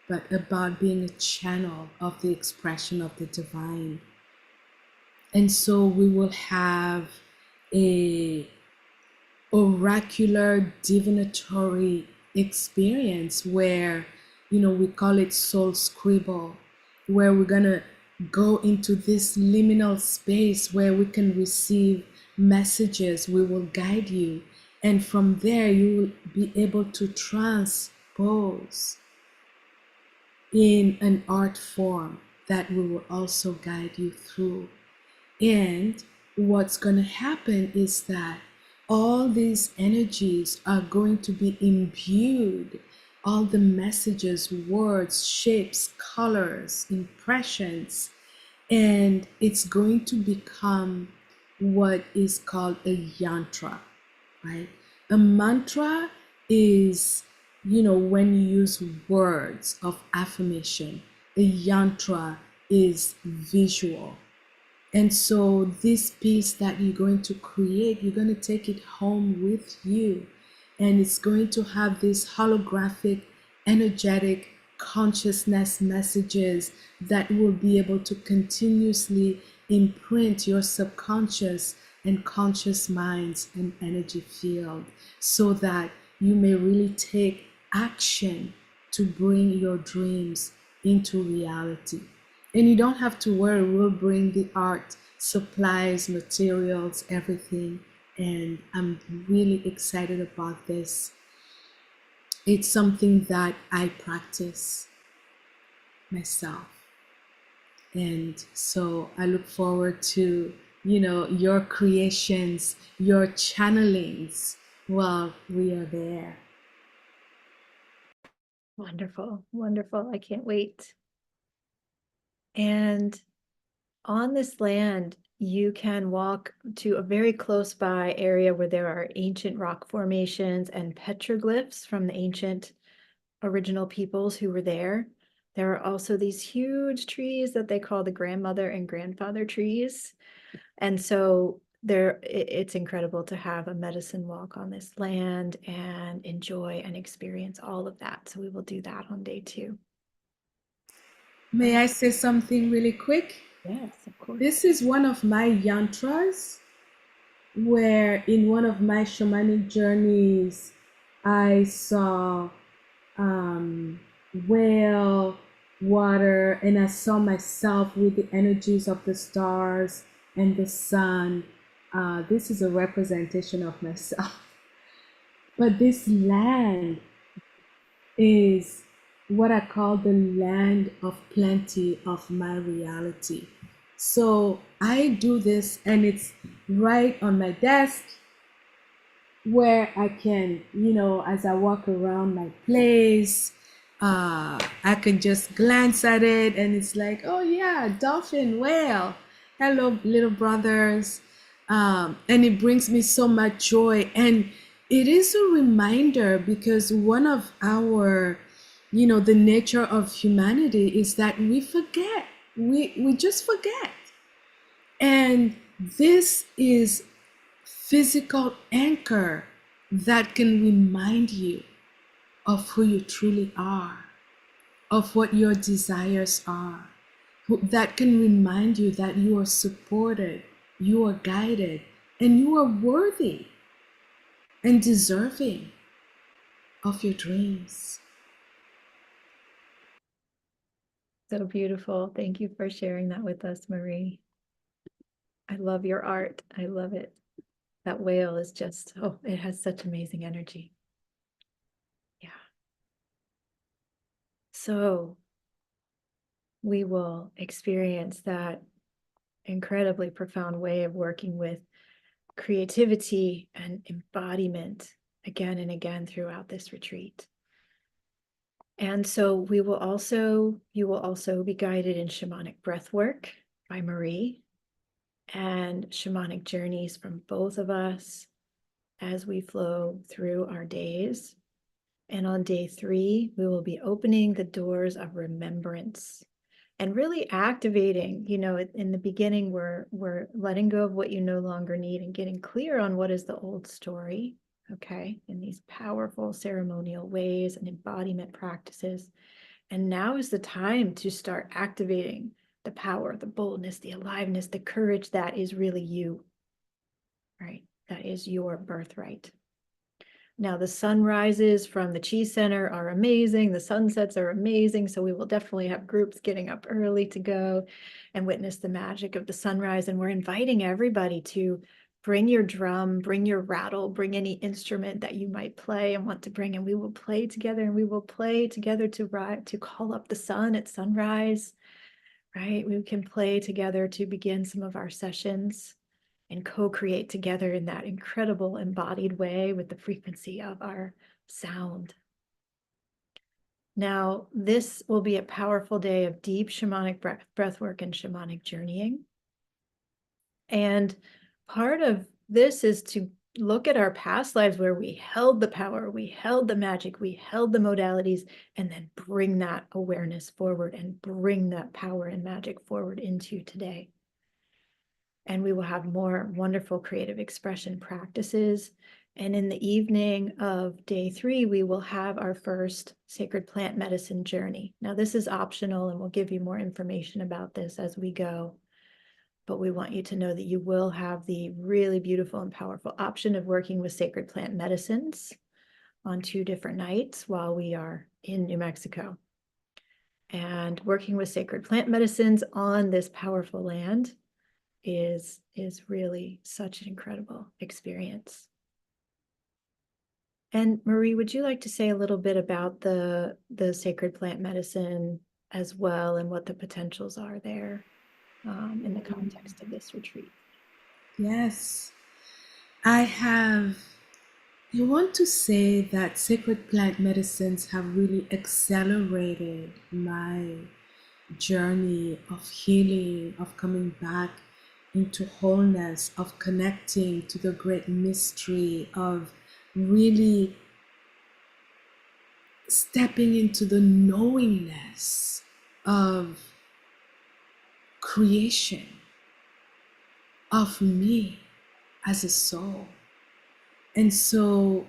but about being a channel of the expression of the divine. And so we will have a oracular divinatory experience where, we call it soul scribble, where we're going to go into this liminal space where we can receive messages. We will guide you, and from there you will be able to transpose in an art form that we will also guide you through. And what's going to happen is that all these energies are going to be imbued, all the messages, words, shapes, colors, impressions, and it's going to become what is called a yantra, right? A mantra is, when you use words of affirmation. A yantra is visual. And so, this piece that you're going to create, you're going to take it home with you. And it's going to have these holographic, energetic consciousness messages that will be able to continuously imprint your subconscious and conscious minds and energy field so that you may really take action to bring your dreams into reality. And you don't have to worry, we'll bring the art, supplies, materials, everything. And I'm really excited about this. It's something that I practice myself. And so I look forward to, your creations, your channelings while we are there. Wonderful, wonderful. I can't wait. And on this land, you can walk to a very close by area where there are ancient rock formations and petroglyphs from the ancient original peoples who were there. There are also these huge trees that they call the grandmother and grandfather trees. And so it's incredible to have a medicine walk on this land and enjoy and experience all of that. So we will do that on day 2. May I say something really quick? Yes, of course. This is one of my yantras where in one of my shamanic journeys, I saw um, whale, water, and I saw myself with the energies of the stars and the sun. This is a representation of myself. But this land is what I call the land of plenty of my reality. So I do this, and it's right on my desk where I can, as I walk around my place, I can just glance at it and it's like, oh yeah, dolphin, whale, hello, little brothers. And it brings me so much joy. And it is a reminder because one of our, the nature of humanity is that we forget. We just forget. And this is physical anchor that can remind you of who you truly are, of what your desires are, that can remind you that you are supported, you are guided, and you are worthy and deserving of your dreams. So beautiful. Thank you for sharing that with us, Marie. I love your art. I love it. That whale is just, oh, it has such amazing energy. Yeah. So we will experience that incredibly profound way of working with creativity and embodiment again and again throughout this retreat. And so you will also be guided in shamanic breath work by Marie and shamanic journeys from both of us as we flow through our days. And on day 3, we will be opening the doors of remembrance and really activating, in the beginning, we're letting go of what you no longer need and getting clear on what is the old story, okay, in these powerful ceremonial ways and embodiment practices. And now is the time to start activating the power, the boldness, the aliveness, the courage that is really you, right? That is your birthright. Now, the sunrises from the Chi Center are amazing. The sunsets are amazing. So we will definitely have groups getting up early to go and witness the magic of the sunrise. And we're inviting everybody to bring your drum, bring your rattle, bring any instrument that you might play and want to bring. And we will play together, and we will play together to call up the sun at sunrise, right? We can play together to begin some of our sessions and co-create together in that incredible embodied way with the frequency of our sound. Now, this will be a powerful day of deep shamanic breath work and shamanic journeying. And part of this is to look at our past lives where we held the power, we held the magic, we held the modalities, and then bring that awareness forward and bring that power and magic forward into today. And we will have more wonderful creative expression practices. And in the evening of day 3, we will have our first sacred plant medicine journey. Now, this is optional, and we'll give you more information about this as we go. But we want you to know that you will have the really beautiful and powerful option of working with sacred plant medicines on 2 different nights while we are in New Mexico. And working with sacred plant medicines on this powerful land is really such an incredible experience. And Marie, would you like to say a little bit about the sacred plant medicine as well, and what the potentials are there in the context of this retreat? Yes, I want to say that sacred plant medicines have really accelerated my journey of healing, of coming back into wholeness, of connecting to the great mystery, of really stepping into the knowingness of creation, of me as a soul. And so,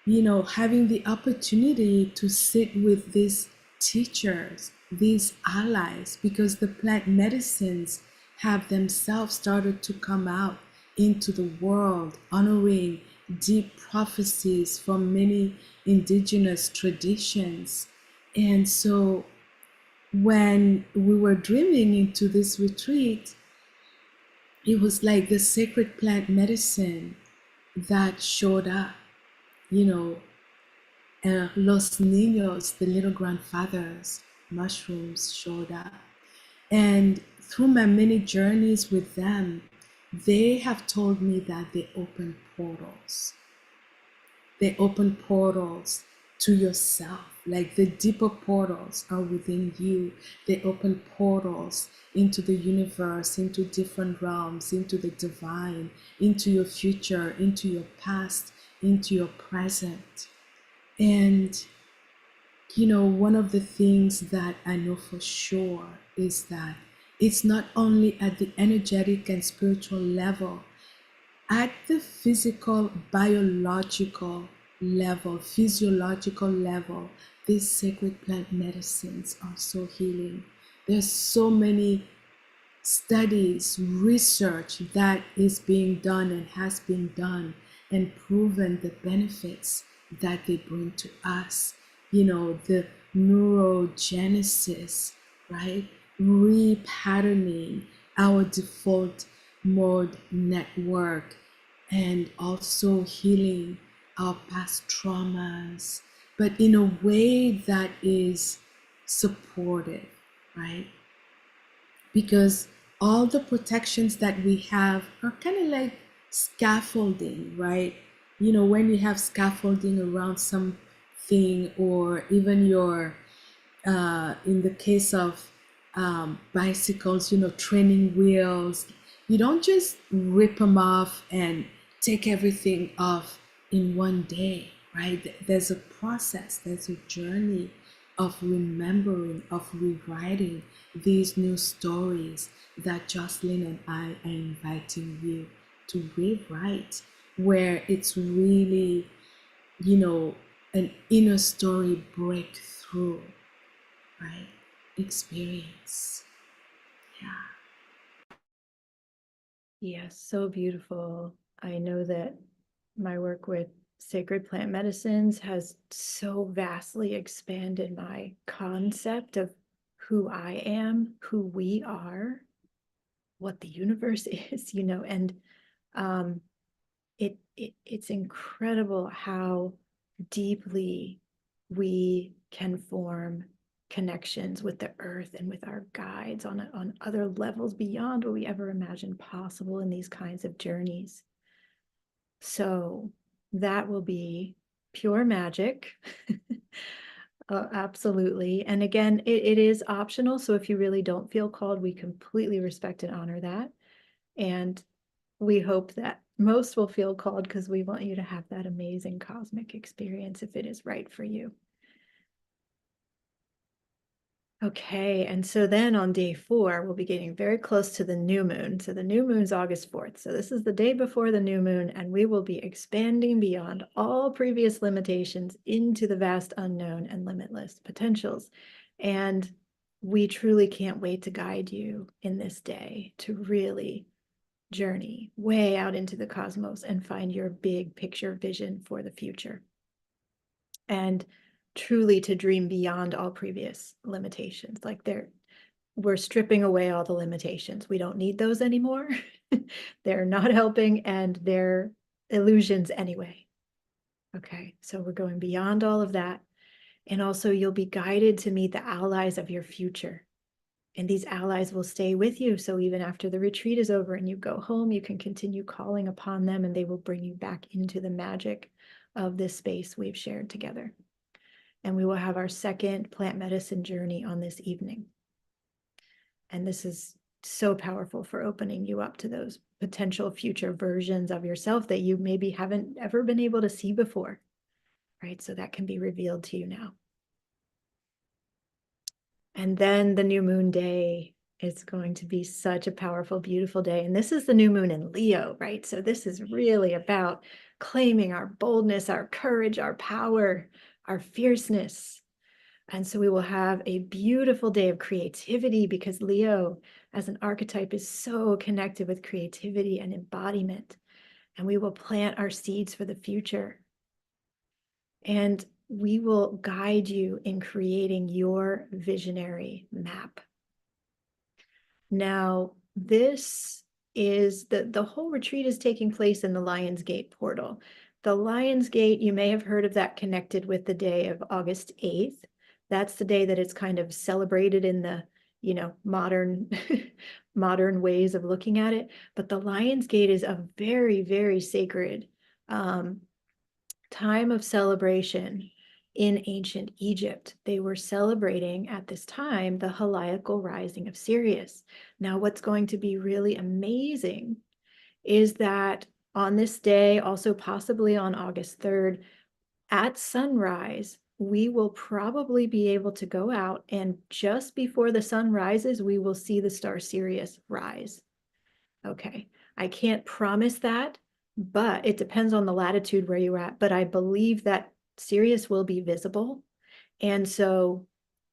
having the opportunity to sit with these teachers, these allies, because the plant medicines have themselves started to come out into the world, honoring deep prophecies from many indigenous traditions. And so, when we were dreaming into this retreat, it was like the sacred plant medicine that showed up, you know, Los Niños, the little grandfathers, mushrooms showed up. And through my many journeys with them, they have told me that they open portals. They open portals to yourself, like the deeper portals are within you. They open portals into the universe, into different realms, into the divine, into your future, into your past, into your present. And, one of the things that I know for sure is that it's not only at the energetic and spiritual level, at the physical, biological level, physiological level, these sacred plant medicines are so healing. There's so many studies, research that is being done and has been done and proven the benefits that they bring to us. The neurogenesis, right? Repatterning our default mode network, and also healing our past traumas, but in a way that is supportive, right? Because all the protections that we have are kind of like scaffolding, right? When you have scaffolding around something, or even in the case of bicycles, training wheels, you don't just rip them off and take everything off in one day, right? There's a process, there's a journey of remembering, of rewriting these new stories that Jocelyn and I are inviting you to rewrite, where it's really, an inner story breakthrough, right? Experience. Yeah. Yes, so beautiful. I know that my work with sacred plant medicines has so vastly expanded my concept of who I am, who we are, what the universe is, and um, it's incredible how deeply we can form connections with the earth and with our guides on other levels beyond what we ever imagined possible in these kinds of journeys. So that will be pure magic. Absolutely. And again, it is optional. So if you really don't feel called, we completely respect and honor that. And we hope that most will feel called because we want you to have that amazing cosmic experience if it is right for you. Okay, and so then on day 4, we'll be getting very close to the new moon. So the new moon's August 4th. So this is the day before the new moon, and we will be expanding beyond all previous limitations into the vast unknown and limitless potentials. And we truly can't wait to guide you in this day to really journey way out into the cosmos and find your big picture vision for the future. And truly to dream beyond all previous limitations. Like we're stripping away all the limitations. We don't need those anymore. They're not helping and they're illusions anyway. Okay, so we're going beyond all of that. And also you'll be guided to meet the allies of your future. And these allies will stay with you. So even after the retreat is over and you go home, you can continue calling upon them and they will bring you back into the magic of this space we've shared together. And we will have our second plant medicine journey on this evening. And this is so powerful for opening you up to those potential future versions of yourself that you maybe haven't ever been able to see before, right? So that can be revealed to you now. And then the new moon day is going to be such a powerful, beautiful day. And this is the new moon in Leo, right? So this is really about claiming our boldness, our courage, our power, our fierceness. And so we will have a beautiful day of creativity because Leo as an archetype is so connected with creativity and embodiment. And we will plant our seeds for the future. And we will guide you in creating your visionary map. Now, this is the whole retreat is taking place in the Lion's Gate portal. The Lion's Gate, you may have heard of that connected with the day of August 8th. That's the day that it's kind of celebrated in the, modern modern ways of looking at it. But the Lion's Gate is a very, very sacred time of celebration in ancient Egypt. They were celebrating at this time the heliacal rising of Sirius. Now, what's going to be really amazing is that on this day, also possibly on August 3rd, at sunrise, we will probably be able to go out, and just before the sun rises, we will see the star Sirius rise. Okay, I can't promise that, but it depends on the latitude where you're at. But I believe that Sirius will be visible. And so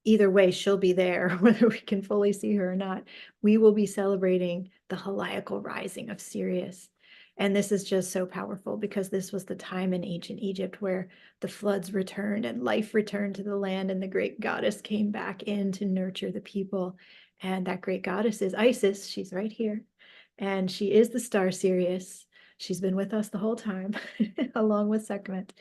either way, she'll be there, whether we can fully see her or not. We will be celebrating the heliacal rising of Sirius. And this is just so powerful because this was the time in ancient Egypt where the floods returned and life returned to the land, and the great goddess came back in to nurture the people. And that great goddess is Isis. She's right here. And she is the star Sirius. She's been with us the whole time, along with Sekhmet.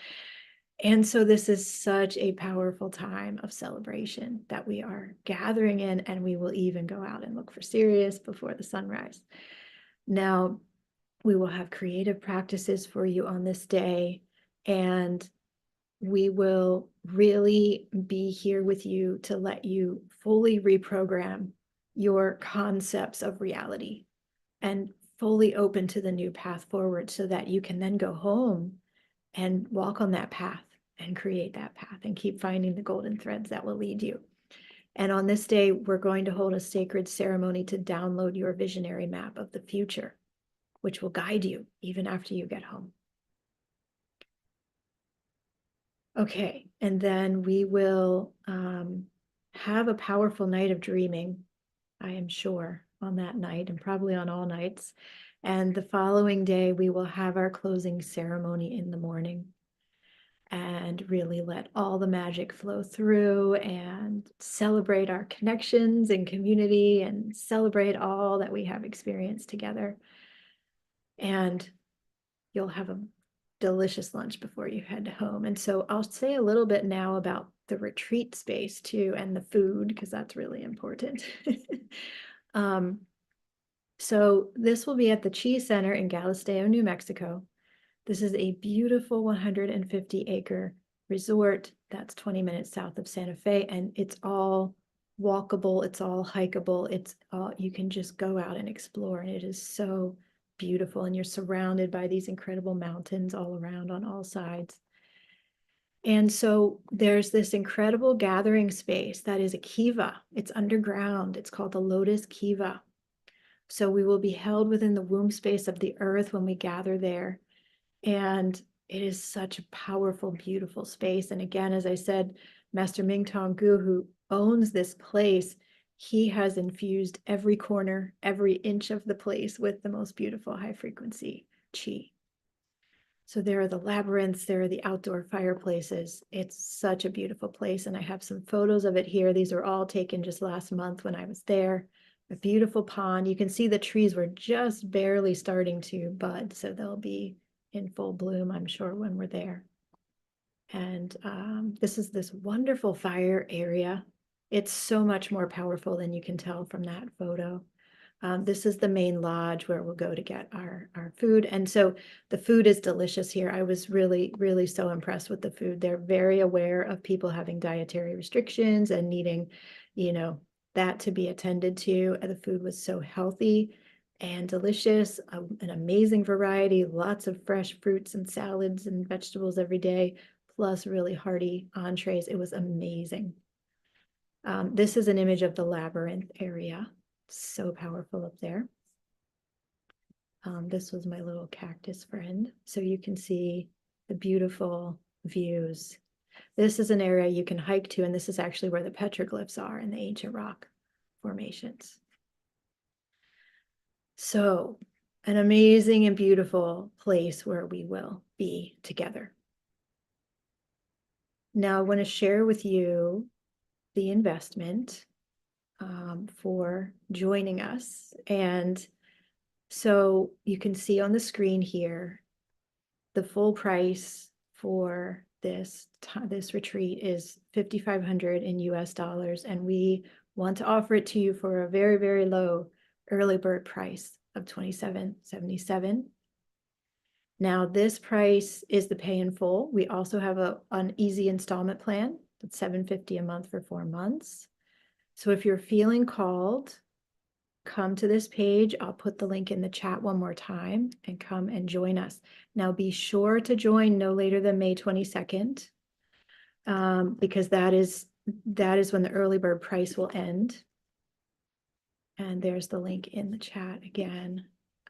And so this is such a powerful time of celebration that we are gathering in, and we will even go out and look for Sirius before the sunrise. Now, we will have creative practices for you on this day, and we will really be here with you to let you fully reprogram your concepts of reality and fully open to the new path forward so that you can then go home and walk on that path and create that path and keep finding the golden threads that will lead you. And on this day, we're going to hold a sacred ceremony to download your visionary map of the future, which will guide you even after you get home. Okay, and then we will have a powerful night of dreaming, I am sure, on that night and probably on all nights. And the following day, we will have our closing ceremony in the morning and really let all the magic flow through and celebrate our connections and community and celebrate all that we have experienced together. And you'll have a delicious lunch before you head home. And so I'll say a little bit now about the retreat space too, and the food, because that's really important. So this will be at the Cheese Center in Galisteo, New Mexico. This is a beautiful 150-acre resort. That's 20 minutes south of Santa Fe, and it's all walkable, it's all hikeable, it's all, you can just go out and explore, and it is so beautiful, and you're surrounded by these incredible mountains all around on all sides. And so there's this incredible gathering space that is a kiva. It's underground. It's called the Lotus Kiva. So we will be held within the womb space of the earth when we gather there. And it is such a powerful, beautiful space. And again, as I said, Master Ming Tong Gu, who owns this place, he has infused every corner, every inch of the place with the most beautiful high frequency chi. So there are the labyrinths, there are the outdoor fireplaces. It's such a beautiful place. And I have some photos of it here. These are all taken just last month when I was there. A beautiful pond. You can see the trees were just barely starting to bud. So they'll be in full bloom, I'm sure, when we're there. And this is this wonderful fire area. It's so much more powerful than you can tell from that photo. This is the main lodge where we'll go to get our food. And so the food is delicious here. I was really, really so impressed with the food. They're very aware of people having dietary restrictions and needing, that to be attended to. And the food was so healthy and delicious, an amazing variety, lots of fresh fruits and salads and vegetables every day, plus really hearty entrees. It was amazing. This is an image of the labyrinth area. So powerful up there. This was my little cactus friend. So you can see the beautiful views. This is an area you can hike to, and this is actually where the petroglyphs are in the ancient rock formations. So an amazing and beautiful place where we will be together. Now I want to share with you the investment for joining us. And so you can see on the screen here, the full price for this retreat is $5,500 in US dollars. And we want to offer it to you for a very, very low early bird price of $27.77. Now this price is the pay in full. We also have an easy installment plan that's $750 a month for 4 months. So if you're feeling called, come to this page. I'll put the link in the chat one more time and come and join us. Now be sure to join no later than May 22nd, because that is when the early bird price will end. And there's the link in the chat again,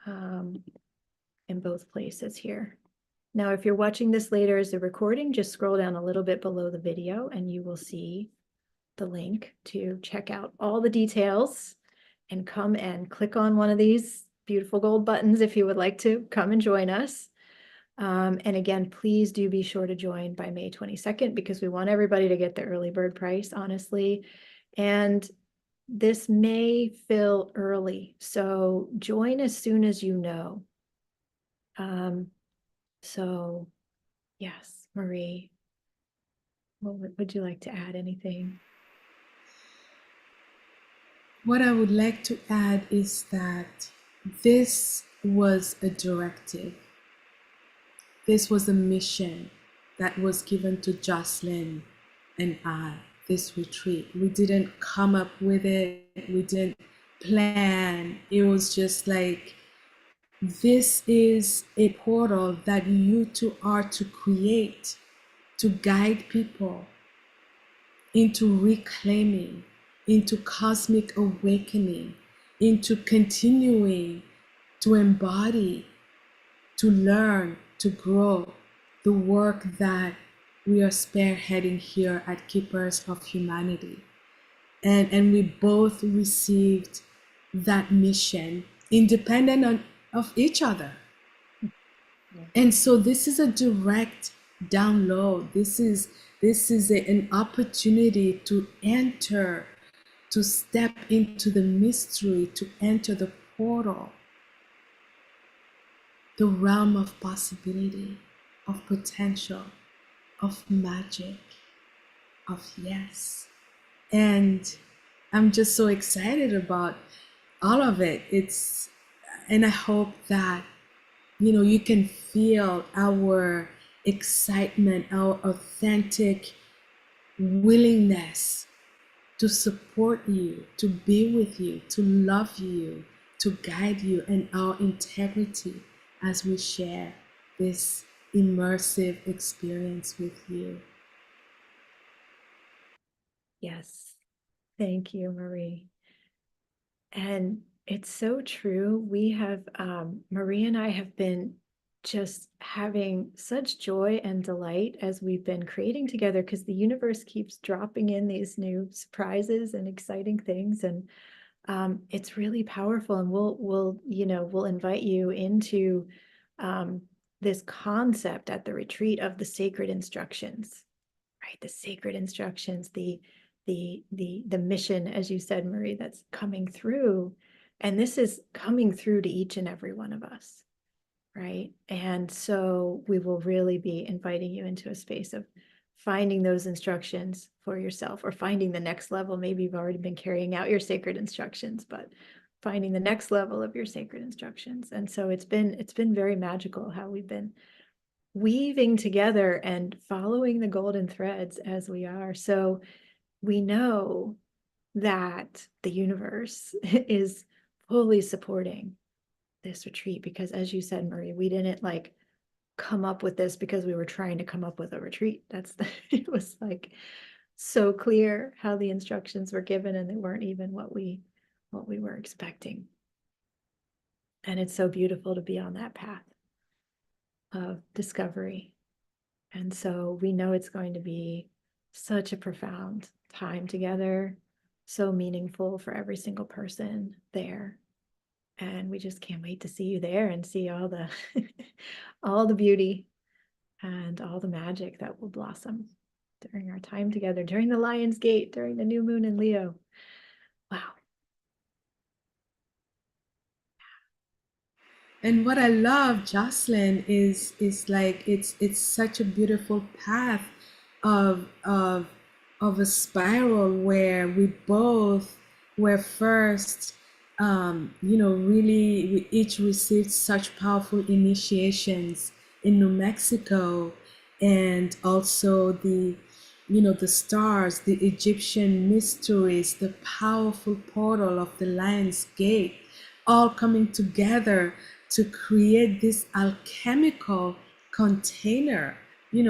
in both places here. Now, if you're watching this later as a recording, just scroll down a little bit below the video and you will see the link to check out all the details and come and click on one of these beautiful gold buttons if you would like to come and join us. And again, please do be sure to join by May 22nd because we want everybody to get the early bird price, honestly. And this may fill early, so join as soon as you know. So yes, Marie, would you like to add anything? What I would like to add is that this was a directive. This was a mission that was given to Jocelyn and I, this retreat. We didn't come up with it, we didn't plan. It was just like, this is a portal that you two are to create, to guide people into reclaiming, into cosmic awakening, into continuing to embody, to learn, to grow the work that we are spearheading here at Keepers of Humanity. And we both received that mission independent of each other. And so this is a direct download. This is an opportunity to enter, to step into the mystery, to enter the portal, the realm of possibility, of potential, of magic, of yes. And I'm just so excited about all of it. And I hope that you can feel our excitement, our authentic willingness to support you, to be with you, to love you, to guide you, and our integrity as we share this immersive experience with you. Yes. Thank you, Marie. And it's so true. We have, Marie and I have been just having such joy and delight as we've been creating together because the universe keeps dropping in these new surprises and exciting things. And it's really powerful. And we'll invite you into um, this concept at the retreat of the sacred instructions, right? The sacred instructions, the mission, as you said, Marie, that's coming through. And this is coming through to each and every one of us, right? And so we will really be inviting you into a space of finding those instructions for yourself, or finding the next level. Maybe you've already been carrying out your sacred instructions, but finding the next level of your sacred instructions. And so it's been very magical how we've been weaving together and following the golden threads as we are. So we know that the universe is fully supporting this retreat because, as you said, Marie, we didn't like come up with this because we were trying to come up with a retreat. It was like so clear how the instructions were given, and they weren't even what we were expecting. And it's so beautiful to be on that path of discovery. And so we know it's going to be such a profound time together, so meaningful for every single person there. And we just can't wait to see you there and see all the all the beauty and all the magic that will blossom during our time together, during the Lion's Gate, during the new moon in Leo. Wow. And what I love, Jocelyn, is like it's such a beautiful path of of of a spiral where we both were first, really we each received such powerful initiations in New Mexico, and also the stars, the Egyptian mysteries, the powerful portal of the Lion's Gate, all coming together to create this alchemical container,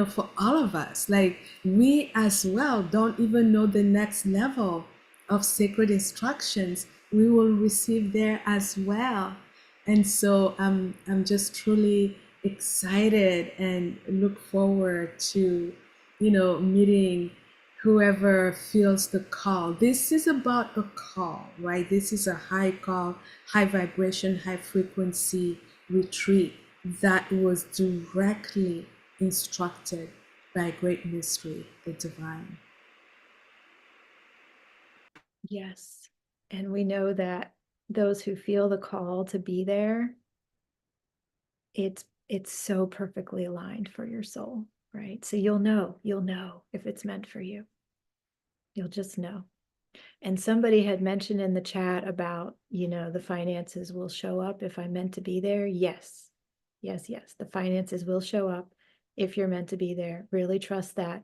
for all of us. Like, we as well don't even know the next level of sacred instructions we will receive there as well. And so I'm just truly excited and look forward to, meeting whoever feels the call. This is about a call, right? This is a high call, high vibration, high frequency retreat that was directly instructed by great mystery, the divine. Yes. And we know that those who feel the call to be there, it's so perfectly aligned for your soul, right? So you'll know if it's meant for you. You'll just know. And somebody had mentioned in the chat about, the finances will show up if I'm meant to be there. Yes. Yes, yes. The finances will show up if you're meant to be there. Really trust that.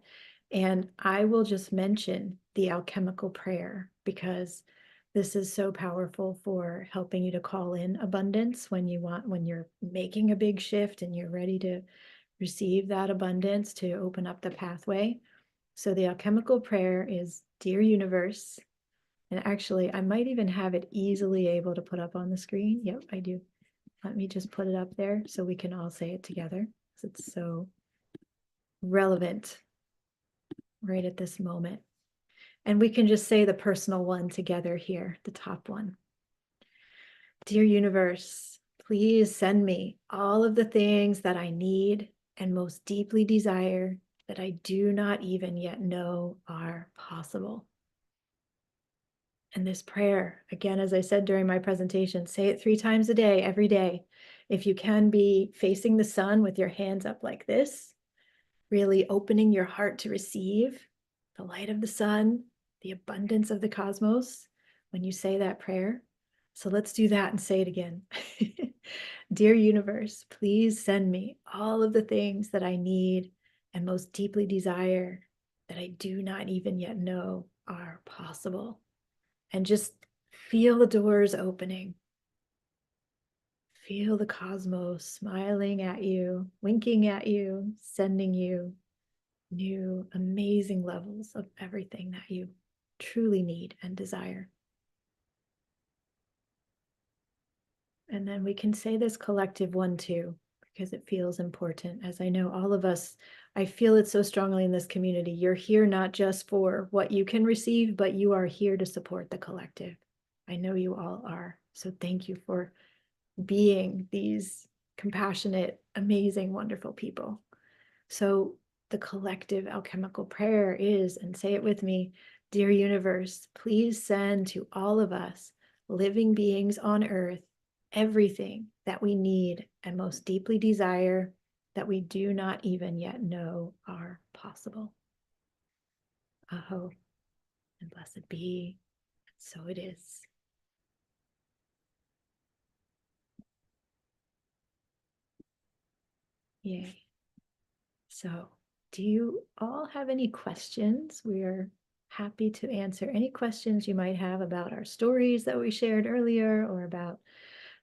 And I will just mention the alchemical prayer because this is so powerful for helping you to call in abundance when you're making a big shift and you're ready to receive that abundance to open up the pathway. So the alchemical prayer is, Dear Universe, and actually, I might even have it easily able to put up on the screen. Yep, I do. Let me just put it up there so we can all say it together, because it's so relevant right at this moment. And we can just say the personal one together here, the top one. Dear Universe, please send me all of the things that I need and most deeply desire that I do not even yet know are possible. And this prayer, again, as I said during my presentation, say it 3 times a day, every day. If you can, be facing the sun with your hands up like this, really opening your heart to receive the light of the sun, the abundance of the cosmos when you say that prayer. So let's do that and say it again. Dear universe, please send me all of the things that I need and most deeply desire that I do not even yet know are possible. And just feel the doors opening. Feel the cosmos smiling at you, winking at you, sending you new amazing levels of everything that you truly need and desire. And then we can say this collective one too, because it feels important. As I know all of us, I feel it so strongly in this community. You're here not just for what you can receive, but you are here to support the collective. I know you all are. So thank you for being these compassionate, amazing, wonderful people. So the collective alchemical prayer is, and say it with me, dear universe, please send to all of us living beings on earth everything that we need and most deeply desire that we do not even yet know are possible. Aho, and blessed be, and so it is. Yay. So, do you all have any questions? We're happy to answer any questions you might have about our stories that we shared earlier or about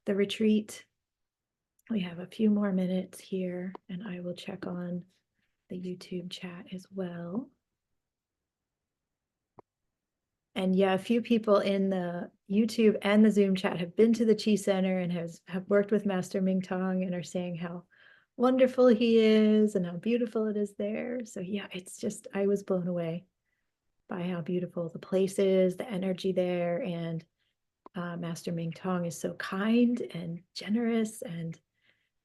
the retreat. We have a few more minutes here, and I will check on the YouTube chat as well. And yeah, a few people in the YouTube and the Zoom chat have been to the Chi Center and have worked with Master Ming Tong and are saying how wonderful he is and how beautiful it is there. So yeah, it's just, I was blown away by how beautiful the place is, the energy there, and Master Ming Tong is so kind and generous, and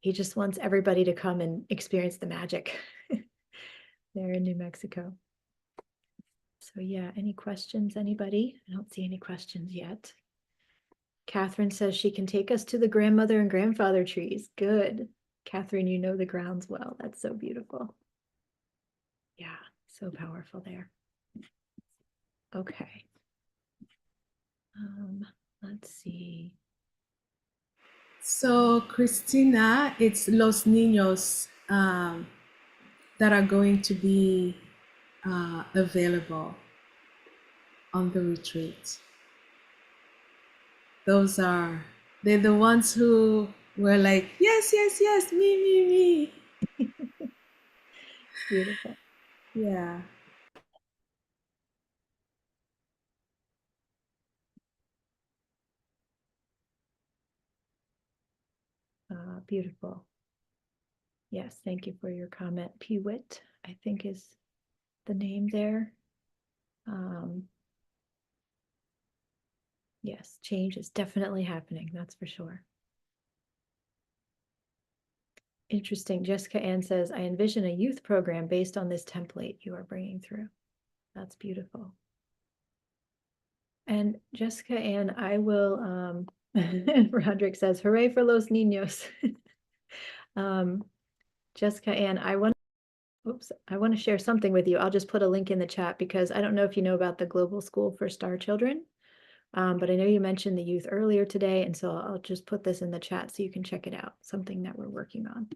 he just wants everybody to come and experience the magic there in New Mexico. So yeah, any questions, anybody? I don't see any questions yet. Catherine says she can take us to the grandmother and grandfather trees. Good. Catherine, you know the grounds well. That's so beautiful. Yeah, so powerful there. Okay. Let's see. So, Christina, it's Los Niños that are going to be available on the retreat. They're the ones who were like, yes, yes, yes, me. Beautiful. Yeah. Beautiful. Yes, thank you for your comment. Pewit, I think is the name there. Yes, change is definitely happening, that's for sure. Interesting. Jessica Ann says, I envision a youth program based on this template you are bringing through. That's beautiful. And Jessica Ann, I will, Roderick says, hooray for Los Niños. Jessica Ann, I want to share something with you. I'll just put a link in the chat because I don't know if you know about the Global School for Star Children, but I know you mentioned the youth earlier today, and so I'll just put this in the chat so you can check it out, something that we're working on.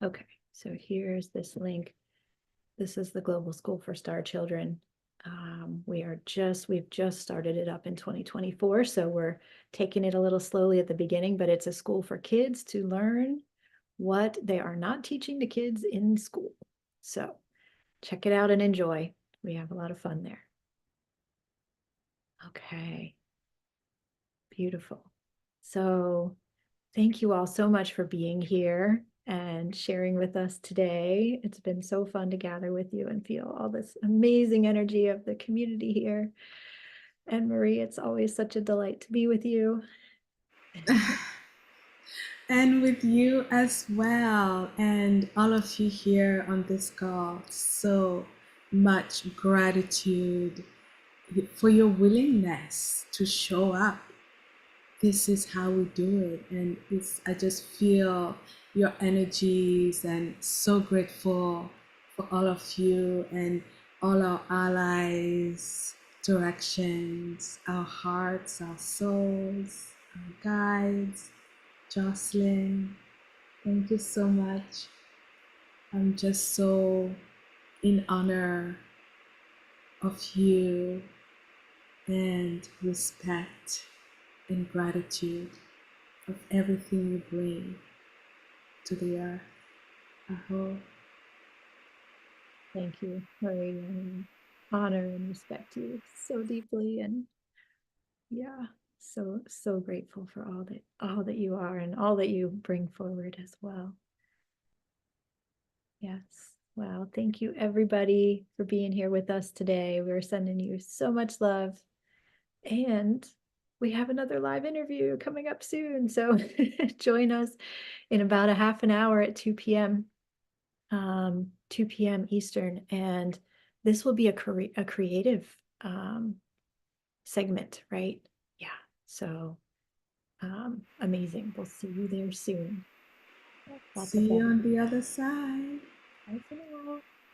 Okay, so here's this link. This is the Global School for Star Children. We've just started it up in 2024, so we're taking it a little slowly at the beginning, but it's a school for kids to learn what they are not teaching the kids in school. So check it out and enjoy. We have a lot of fun there. Okay, beautiful. So thank you all so much for being here and sharing with us today. It's been so fun to gather with you and feel all this amazing energy of the community here. And Marie, it's always such a delight to be with you. And with you as well, and all of you here on this call. So much gratitude for your willingness to show up. This is how we do it. And I just feel your energies, and so grateful for all of you and all our allies, directions, our hearts, our souls, our guides. Jocelyn, thank you so much. I'm just so in honor of you and respect and gratitude of everything you bring to the earth. I hope. Thank you, Maria. And honor and respect you so deeply. And yeah, so grateful for all that you are and all that you bring forward as well. Yes. Wow. Thank you everybody for being here with us today. We're sending you so much love. And we have another live interview coming up soon. So join us in about a half an hour at 2 p.m. 2 p.m. Eastern. And this will be a creative segment, right? Yeah. So amazing. We'll see you there soon. Lots of See you love. on the other side. Bye for now.